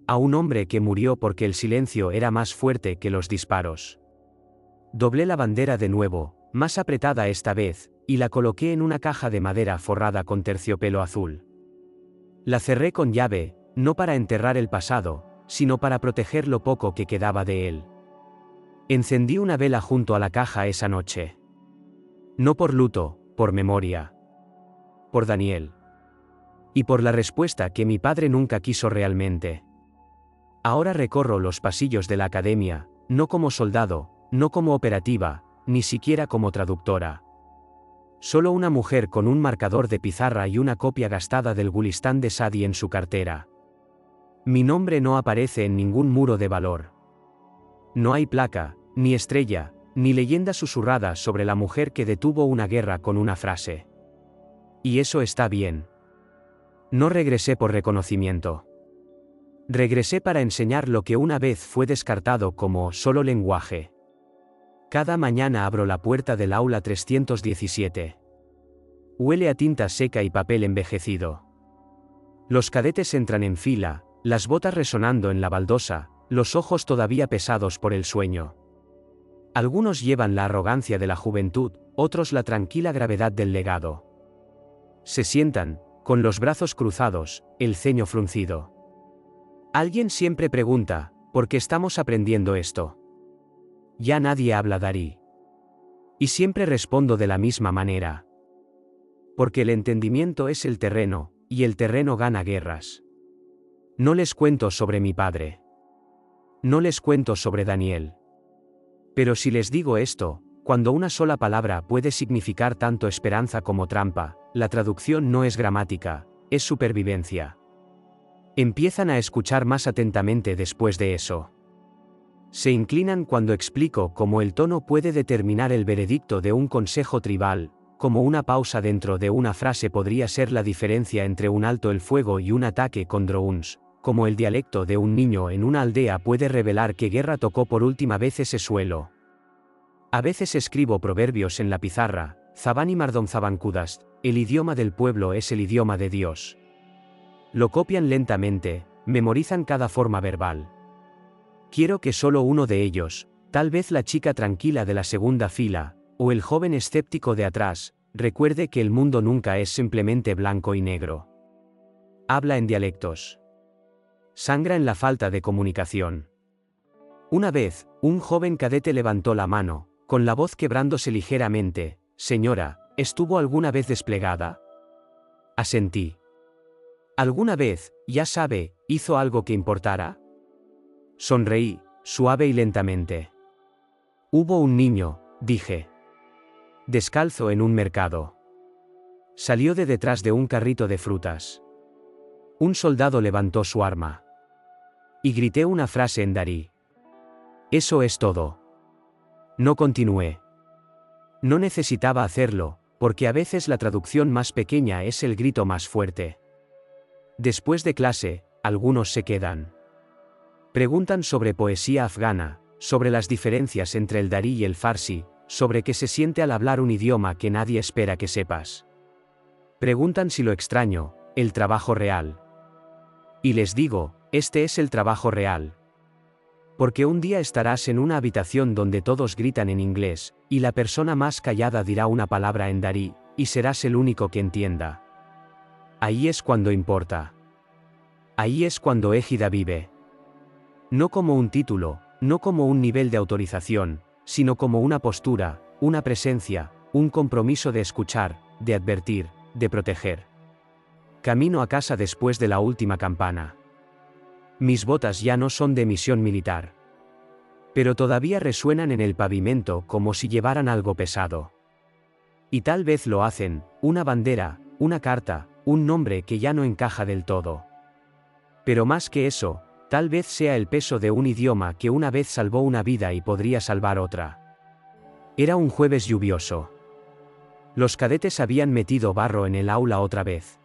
A un hombre que murió porque el silencio era más fuerte que los disparos. Doblé la bandera de nuevo, más apretada esta vez, y la coloqué en una caja de madera forrada con terciopelo azul. La cerré con llave, no para enterrar el pasado, sino para proteger lo poco que quedaba de él. Encendí una vela junto a la caja esa noche. No por luto, por memoria. Por Daniel. Y por la respuesta que mi padre nunca quiso realmente. Ahora recorro los pasillos de la academia, no como soldado, no como operativa, ni siquiera como traductora. Solo una mujer con un marcador de pizarra y una copia gastada del Gulistán de Sadi en su cartera. Mi nombre no aparece en ningún muro de valor. No hay placa, ni estrella, ni leyenda susurrada sobre la mujer que detuvo una guerra con una frase. Y eso está bien. No regresé por reconocimiento. Regresé para enseñar lo que una vez fue descartado como solo lenguaje. Cada mañana abro la puerta del aula 317. Huele a tinta seca y papel envejecido. Los cadetes entran en fila, las botas resonando en la baldosa, los ojos todavía pesados por el sueño. Algunos llevan la arrogancia de la juventud, otros la tranquila gravedad del legado. Se sientan, con los brazos cruzados, el ceño fruncido. Alguien siempre pregunta, ¿por qué estamos aprendiendo esto? Ya nadie habla Darí. Y siempre respondo de la misma manera. Porque el entendimiento es el terreno, y el terreno gana guerras. No les cuento sobre mi padre. No les cuento sobre Daniel. Pero si les digo esto, cuando una sola palabra puede significar tanto esperanza como trampa, la traducción no es gramática, es supervivencia. Empiezan a escuchar más atentamente después de eso. Se inclinan cuando explico cómo el tono puede determinar el veredicto de un consejo tribal, como una pausa dentro de una frase podría ser la diferencia entre un alto el fuego y un ataque con drones, como el dialecto de un niño en una aldea puede revelar qué guerra tocó por última vez ese suelo. A veces escribo proverbios en la pizarra, Zabani Mardon Zabankudast, el idioma del pueblo es el idioma de Dios. Lo copian lentamente, memorizan cada forma verbal. Quiero que solo uno de ellos, tal vez la chica tranquila de la segunda fila, o el joven escéptico de atrás, recuerde que el mundo nunca es simplemente blanco y negro. Habla en dialectos. Sangra en la falta de comunicación. Una vez, un joven cadete levantó la mano, con la voz quebrándose ligeramente. Señora, ¿estuvo alguna vez desplegada? Asentí. ¿Alguna vez, ya sabe, hizo algo que importara? Sonreí, suave y lentamente. Hubo un niño, dije. Descalzo en un mercado. Salió de detrás de un carrito de frutas. Un soldado levantó su arma. Y grité una frase en darí. Eso es todo. No continué. No necesitaba hacerlo, porque a veces la traducción más pequeña es el grito más fuerte. Después de clase, algunos se quedan. Preguntan sobre poesía afgana, sobre las diferencias entre el darí y el farsi, sobre qué se siente al hablar un idioma que nadie espera que sepas. Preguntan si lo extraño, el trabajo real. Y les digo, este es el trabajo real. Porque un día estarás en una habitación donde todos gritan en inglés, y la persona más callada dirá una palabra en darí, y serás el único que entienda. Ahí es cuando importa. Ahí es cuando Égida vive. No como un título, no como un nivel de autorización, sino como una postura, una presencia, un compromiso de escuchar, de advertir, de proteger. Camino a casa después de la última campana. Mis botas ya no son de misión militar. Pero todavía resuenan en el pavimento como si llevaran algo pesado. Y tal vez lo hacen, una bandera, una carta, un nombre que ya no encaja del todo. Pero más que eso, tal vez sea el peso de un idioma que una vez salvó una vida y podría salvar otra. Era un jueves lluvioso. Los cadetes habían metido barro en el aula otra vez.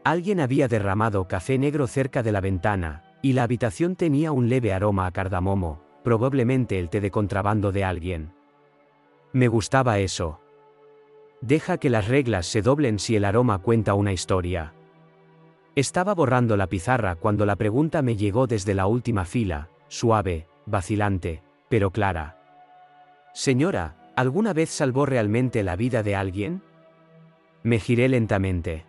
Alguien había derramado café negro cerca de la ventana, y la habitación tenía un leve aroma a cardamomo, probablemente el té de contrabando de alguien. Me gustaba eso. Deja que las reglas se doblen si el aroma cuenta una historia. Estaba borrando la pizarra cuando la pregunta me llegó desde la última fila, suave, vacilante, pero clara. Señora, ¿alguna vez salvó realmente la vida de alguien? Me giré lentamente.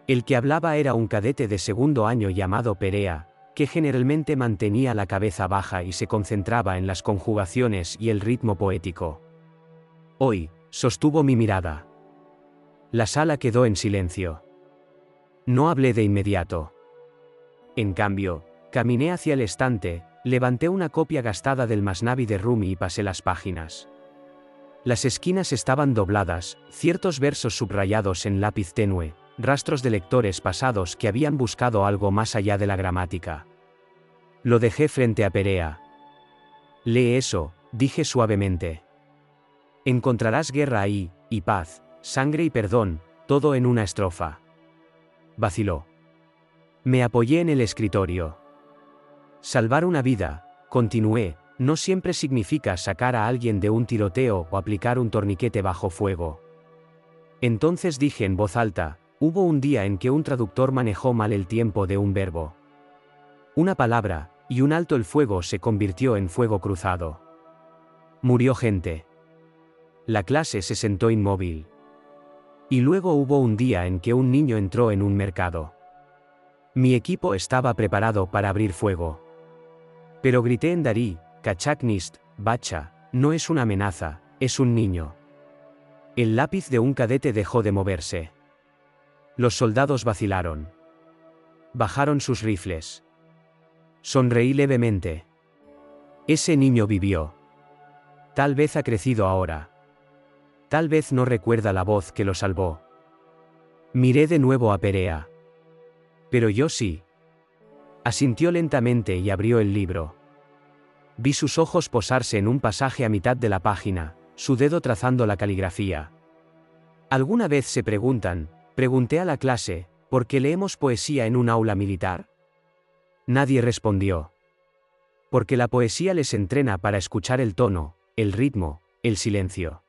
El que hablaba era un cadete de segundo año llamado Perea, que generalmente mantenía la cabeza baja y se concentraba en las conjugaciones y el ritmo poético. Hoy, sostuvo mi mirada. La sala quedó en silencio. No hablé de inmediato. En cambio, caminé hacia el estante, levanté una copia gastada del Masnavi de Rumi y pasé las páginas. Las esquinas estaban dobladas, ciertos versos subrayados en lápiz tenue, rastros de lectores pasados que habían buscado algo más allá de la gramática. Lo dejé frente a Perea. Lee eso, dije suavemente. Encontrarás guerra ahí, y paz, sangre y perdón, todo en una estrofa. Vaciló. Me apoyé en el escritorio. Salvar una vida, continué, no siempre significa sacar a alguien de un tiroteo o aplicar un torniquete bajo fuego. Entonces dije en voz alta, hubo un día en que un traductor manejó mal el tiempo de un verbo. Una palabra, y un alto el fuego se convirtió en fuego cruzado. Murió gente. La clase se sentó inmóvil. Y luego hubo un día en que un niño entró en un mercado. Mi equipo estaba preparado para abrir fuego. Pero grité en darí, Kachaknist, Bacha, no es una amenaza, es un niño. El lápiz de un cadete dejó de moverse. Los soldados vacilaron. Bajaron sus rifles. Sonreí levemente. Ese niño vivió. Tal vez ha crecido ahora. Tal vez no recuerda la voz que lo salvó. Miré de nuevo a Perea. Pero yo sí. Asintió lentamente y abrió el libro. Vi sus ojos posarse en un pasaje a mitad de la página, su dedo trazando la caligrafía. ¿Alguna vez se preguntan, pregunté a la clase, por qué leemos poesía en un aula militar? Nadie respondió. Porque la poesía les entrena para escuchar el tono, el ritmo, el silencio.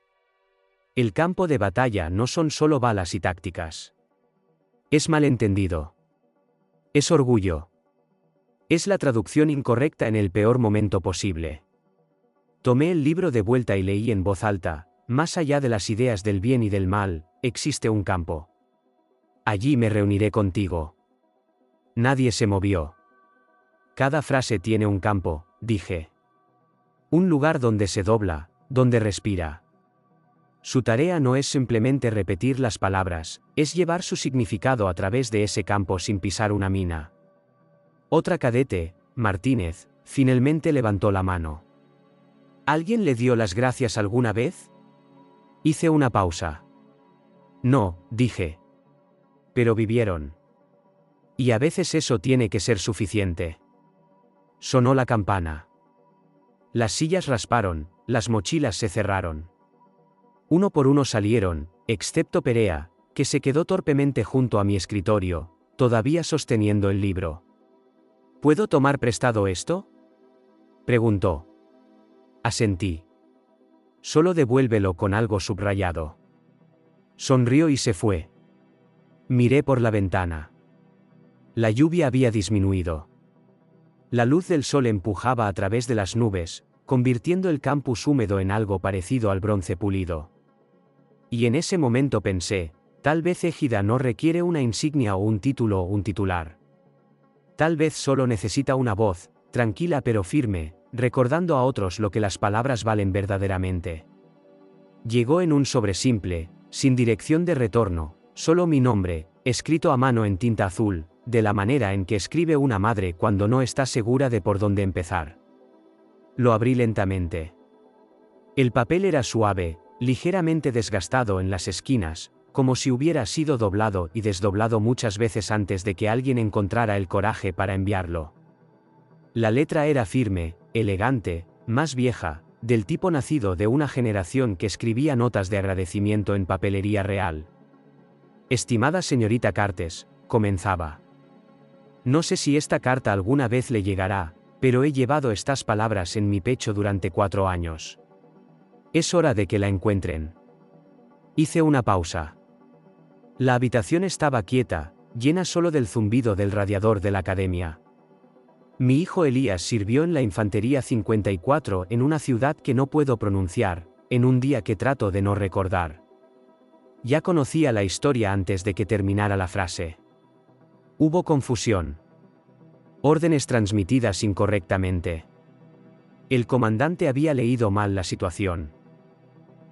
El campo de batalla no son solo balas y tácticas. Es malentendido. Es orgullo. Es la traducción incorrecta en el peor momento posible. Tomé el libro de vuelta y leí en voz alta, más allá de las ideas del bien y del mal, existe un campo. Allí me reuniré contigo. Nadie se movió. Cada frase tiene un campo, dije. Un lugar donde se dobla, donde respira. Su tarea no es simplemente repetir las palabras, es llevar su significado a través de ese campo sin pisar una mina. Otra cadete, Martínez, finalmente levantó la mano. ¿Alguien le dio las gracias alguna vez? Hice una pausa. No, dije. Pero vivieron. Y a veces eso tiene que ser suficiente. Sonó la campana. Las sillas rasparon, las mochilas se cerraron. Uno por uno salieron, excepto Perea, que se quedó torpemente junto a mi escritorio, todavía sosteniendo el libro. ¿Puedo tomar prestado esto? Preguntó. Asentí. Solo devuélvelo con algo subrayado. Sonrió y se fue. Miré por la ventana. La lluvia había disminuido. La luz del sol empujaba a través de las nubes, convirtiendo el campus húmedo en algo parecido al bronce pulido. Y en ese momento pensé, tal vez Égida no requiere una insignia o un título o un titular. Tal vez solo necesita una voz, tranquila pero firme, recordando a otros lo que las palabras valen verdaderamente. Llegó en un sobre simple, sin dirección de retorno, solo mi nombre, escrito a mano en tinta azul, de la manera en que escribe una madre cuando no está segura de por dónde empezar. Lo abrí lentamente. El papel era suave, ligeramente desgastado en las esquinas, como si hubiera sido doblado y desdoblado muchas veces antes de que alguien encontrara el coraje para enviarlo. La letra era firme, elegante, más vieja, del tipo nacido de una generación que escribía notas de agradecimiento en papelería real. Estimada señorita Cartes, comenzaba. No sé si esta carta alguna vez le llegará, pero he llevado estas palabras en mi pecho durante 4 años. Es hora de que la encuentren. Hice una pausa. La habitación estaba quieta, llena solo del zumbido del radiador de la academia. Mi hijo Elías sirvió en la Infantería 54 en una ciudad que no puedo pronunciar, en un día que trato de no recordar. Ya conocía la historia antes de que terminara la frase. Hubo confusión. Órdenes transmitidas incorrectamente. El comandante había leído mal la situación.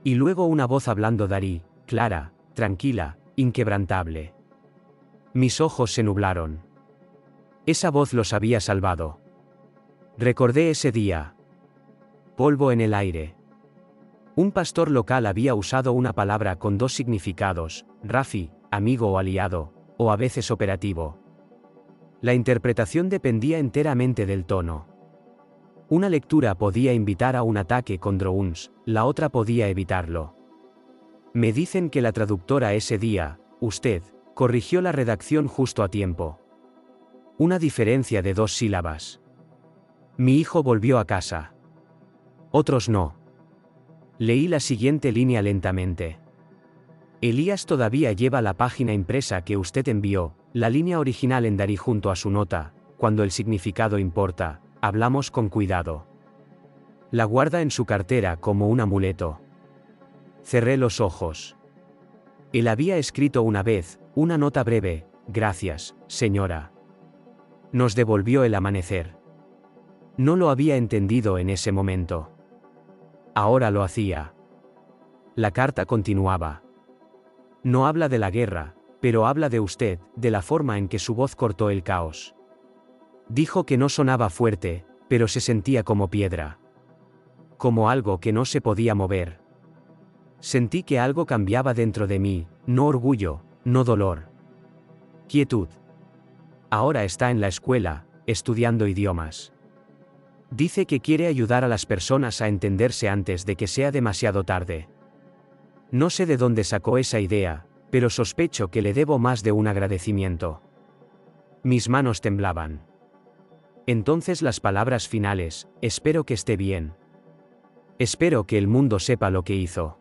Y luego una voz hablando Darí, clara, tranquila, inquebrantable. Mis ojos se nublaron. Esa voz los había salvado. Recordé ese día. Polvo en el aire. Un pastor local había usado una palabra con 2 significados, Rafi, amigo o aliado, o a veces operativo. La interpretación dependía enteramente del tono. Una lectura podía invitar a un ataque con drones, la otra podía evitarlo. Me dicen que la traductora ese día, usted, corrigió la redacción justo a tiempo. Una diferencia de 2 sílabas. Mi hijo volvió a casa. Otros no. Leí la siguiente línea lentamente. Elías todavía lleva la página impresa que usted envió, la línea original en Darí junto a su nota, cuando el significado importa, hablamos con cuidado. La guarda en su cartera como un amuleto. Cerré los ojos. Él había escrito una vez, una nota breve, gracias, señora. Nos devolvió el amanecer. No lo había entendido en ese momento. Ahora lo hacía. La carta continuaba. No habla de la guerra, pero habla de usted, de la forma en que su voz cortó el caos. Dijo que no sonaba fuerte, pero se sentía como piedra. Como algo que no se podía mover. Sentí que algo cambiaba dentro de mí, no orgullo, no dolor. Quietud. Ahora está en la escuela, estudiando idiomas. Dice que quiere ayudar a las personas a entenderse antes de que sea demasiado tarde. No sé de dónde sacó esa idea, pero sospecho que le debo más de un agradecimiento. Mis manos temblaban. Entonces las palabras finales, espero que esté bien. Espero que el mundo sepa lo que hizo.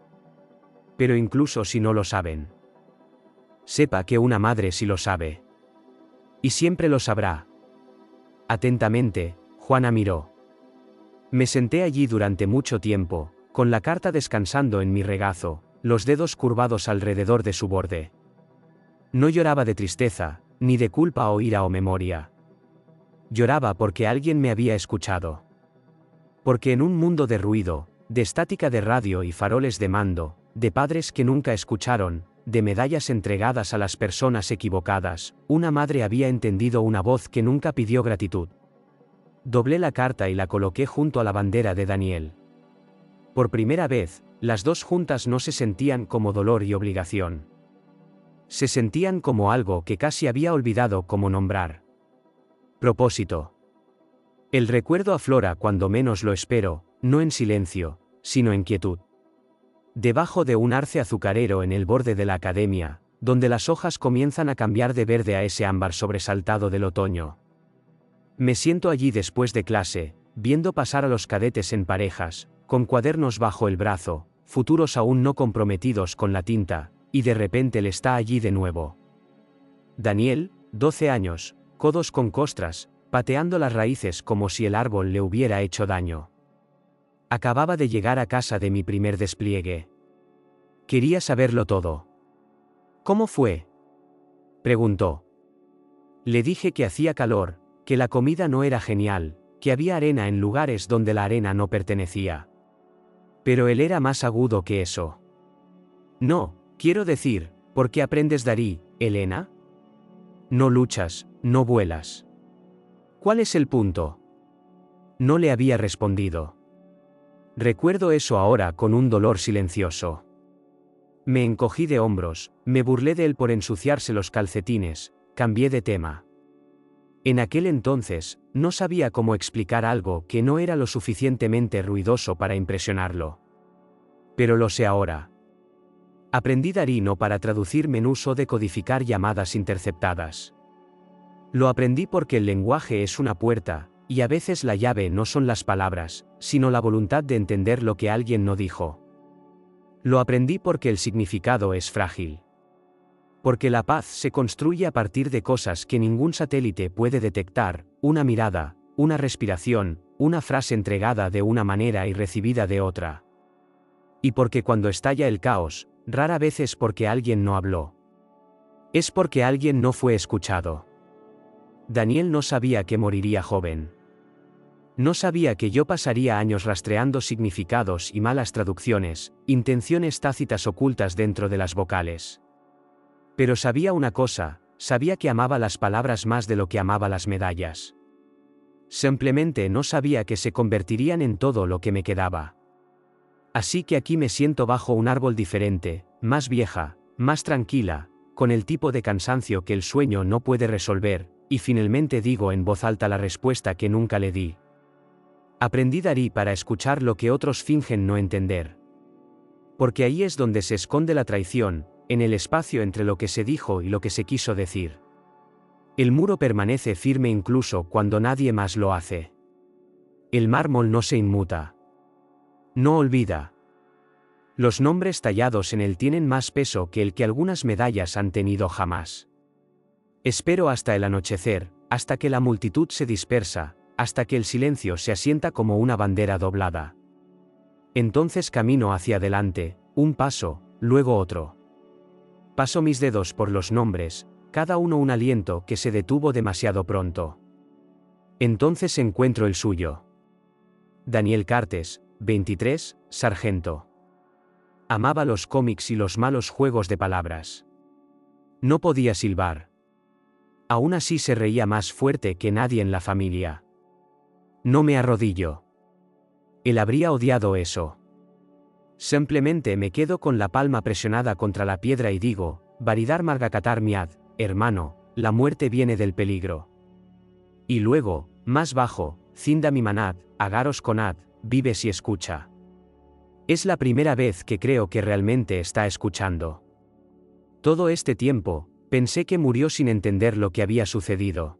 Pero incluso si no lo saben. Sepa que una madre sí lo sabe. Y siempre lo sabrá. Atentamente, Juana miró. Me senté allí durante mucho tiempo, con la carta descansando en mi regazo, los dedos curvados alrededor de su borde. No lloraba de tristeza, ni de culpa o ira o memoria. Lloraba porque alguien me había escuchado. Porque en un mundo de ruido, de estática de radio y faroles de mando, de padres que nunca escucharon, de medallas entregadas a las personas equivocadas, una madre había entendido una voz que nunca pidió gratitud. Doblé la carta y la coloqué junto a la bandera de Daniel. Por primera vez, las dos juntas no se sentían como dolor y obligación. Se sentían como algo que casi había olvidado cómo nombrar. Propósito. El recuerdo aflora cuando menos lo espero, no en silencio, sino en quietud. Debajo de un arce azucarero en el borde de la academia, donde las hojas comienzan a cambiar de verde a ese ámbar sobresaltado del otoño. Me siento allí después de clase, viendo pasar a los cadetes en parejas, con cuadernos bajo el brazo, futuros aún no comprometidos con la tinta, y de repente él está allí de nuevo. Daniel, 12 años, codos con costras, pateando las raíces como si el árbol le hubiera hecho daño. Acababa de llegar a casa de mi primer despliegue. Quería saberlo todo. ¿Cómo fue?, preguntó. Le dije que hacía calor, que la comida no era genial, que había arena en lugares donde la arena no pertenecía. Pero él era más agudo que eso. No, quiero decir, ¿por qué aprendes Darí, Elena? No luchas, no vuelas. ¿Cuál es el punto? No le había respondido. Recuerdo eso ahora con un dolor silencioso. Me encogí de hombros, me burlé de él por ensuciarse los calcetines, cambié de tema. En aquel entonces, no sabía cómo explicar algo que no era lo suficientemente ruidoso para impresionarlo. Pero lo sé ahora. Aprendí Darí no para traducir menús o decodificar llamadas interceptadas. Lo aprendí porque el lenguaje es una puerta, y a veces la llave no son las palabras, sino la voluntad de entender lo que alguien no dijo. Lo aprendí porque el significado es frágil. Porque la paz se construye a partir de cosas que ningún satélite puede detectar, una mirada, una respiración, una frase entregada de una manera y recibida de otra. Y porque cuando estalla el caos, rara vez es porque alguien no habló. Es porque alguien no fue escuchado. Daniel no sabía que moriría joven. No sabía que yo pasaría años rastreando significados y malas traducciones, intenciones tácitas ocultas dentro de las vocales. Pero sabía una cosa, sabía que amaba las palabras más de lo que amaba las medallas. Simplemente no sabía que se convertirían en todo lo que me quedaba. Así que aquí me siento bajo un árbol diferente, más vieja, más tranquila, con el tipo de cansancio que el sueño no puede resolver, y finalmente digo en voz alta la respuesta que nunca le di. Aprendí Darí para escuchar lo que otros fingen no entender. Porque ahí es donde se esconde la traición, en el espacio entre lo que se dijo y lo que se quiso decir. El muro permanece firme incluso cuando nadie más lo hace. El mármol no se inmuta. No olvida. Los nombres tallados en él tienen más peso que el que algunas medallas han tenido jamás. Espero hasta el anochecer, hasta que la multitud se dispersa, hasta que el silencio se asienta como una bandera doblada. Entonces camino hacia adelante, un paso, luego otro. Paso mis dedos por los nombres, cada uno un aliento que se detuvo demasiado pronto. Entonces encuentro el suyo. Daniel Cartes, 23, sargento. Amaba los cómics y los malos juegos de palabras. No podía silbar. Aún así se reía más fuerte que nadie en la familia. No me arrodillo. Él habría odiado eso. Simplemente me quedo con la palma presionada contra la piedra y digo, Baridar Margakatar Miad, hermano, la muerte viene del peligro. Y luego, más bajo, Zinda Mimanad, Agaros Konad, vives y escucha. Es la primera vez que creo que realmente está escuchando. Todo este tiempo, pensé que murió sin entender lo que había sucedido.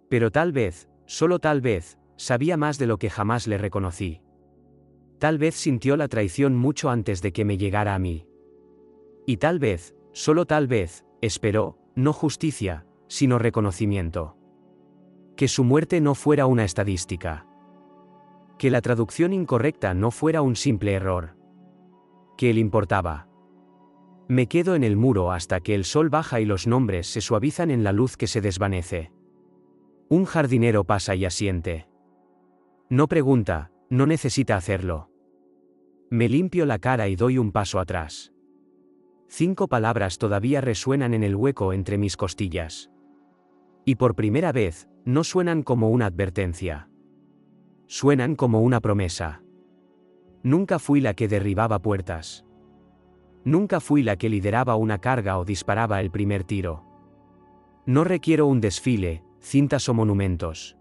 Pero tal vez, solo tal vez, sabía más de lo que jamás le reconocí. Tal vez sintió la traición mucho antes de que me llegara a mí. Y tal vez, solo tal vez, esperó, no justicia, sino reconocimiento. Que su muerte no fuera una estadística. Que la traducción incorrecta no fuera un simple error. ¿Qué le importaba? Me quedo en el muro hasta que el sol baja y los nombres se suavizan en la luz que se desvanece. Un jardinero pasa y asiente. No pregunta, no necesita hacerlo. Me limpio la cara y doy un paso atrás. 5 palabras todavía resuenan en el hueco entre mis costillas. Y por primera vez, no suenan como una advertencia. Suenan como una promesa. Nunca fui la que derribaba puertas. Nunca fui la que lideraba una carga o disparaba el primer tiro. No requiero un desfile, cintas o monumentos.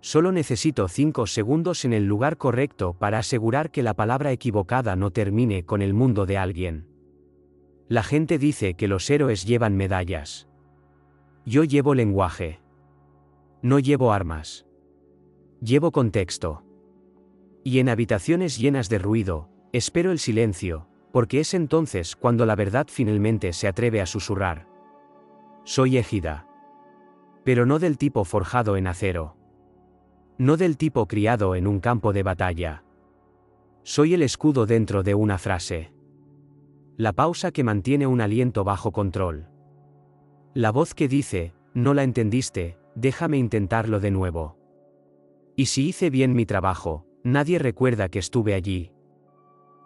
Solo necesito 5 segundos en el lugar correcto para asegurar que la palabra equivocada no termine con el mundo de alguien. La gente dice que los héroes llevan medallas. Yo llevo lenguaje. No llevo armas. Llevo contexto. Y en habitaciones llenas de ruido, espero el silencio, porque es entonces cuando la verdad finalmente se atreve a susurrar. Soy égida. Pero no del tipo forjado en acero. No del tipo criado en un campo de batalla. Soy el escudo dentro de una frase. La pausa que mantiene un aliento bajo control. La voz que dice, no la entendiste, déjame intentarlo de nuevo. Y si hice bien mi trabajo, nadie recuerda que estuve allí.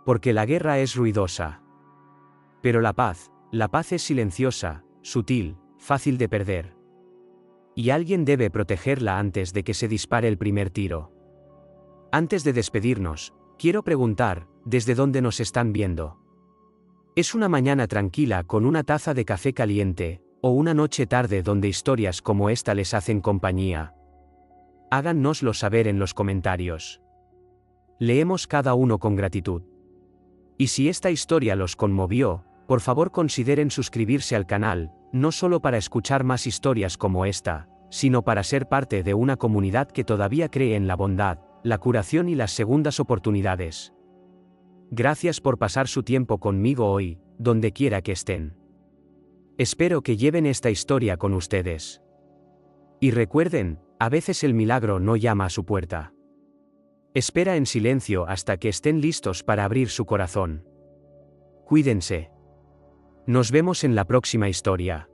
Porque la guerra es ruidosa. Pero la paz es silenciosa, sutil, fácil de perder. Y alguien debe protegerla antes de que se dispare el primer tiro. Antes de despedirnos, quiero preguntar, ¿desde dónde nos están viendo? ¿Es una mañana tranquila con una taza de café caliente, o una noche tarde donde historias como esta les hacen compañía? Háganoslo saber en los comentarios. Leemos cada uno con gratitud. Y si esta historia los conmovió, por favor consideren suscribirse al canal, no solo para escuchar más historias como esta, sino para ser parte de una comunidad que todavía cree en la bondad, la curación y las segundas oportunidades. Gracias por pasar su tiempo conmigo hoy, donde quiera que estén. Espero que lleven esta historia con ustedes. Y recuerden, a veces el milagro no llama a su puerta. Espera en silencio hasta que estén listos para abrir su corazón. Cuídense. Nos vemos en la próxima historia.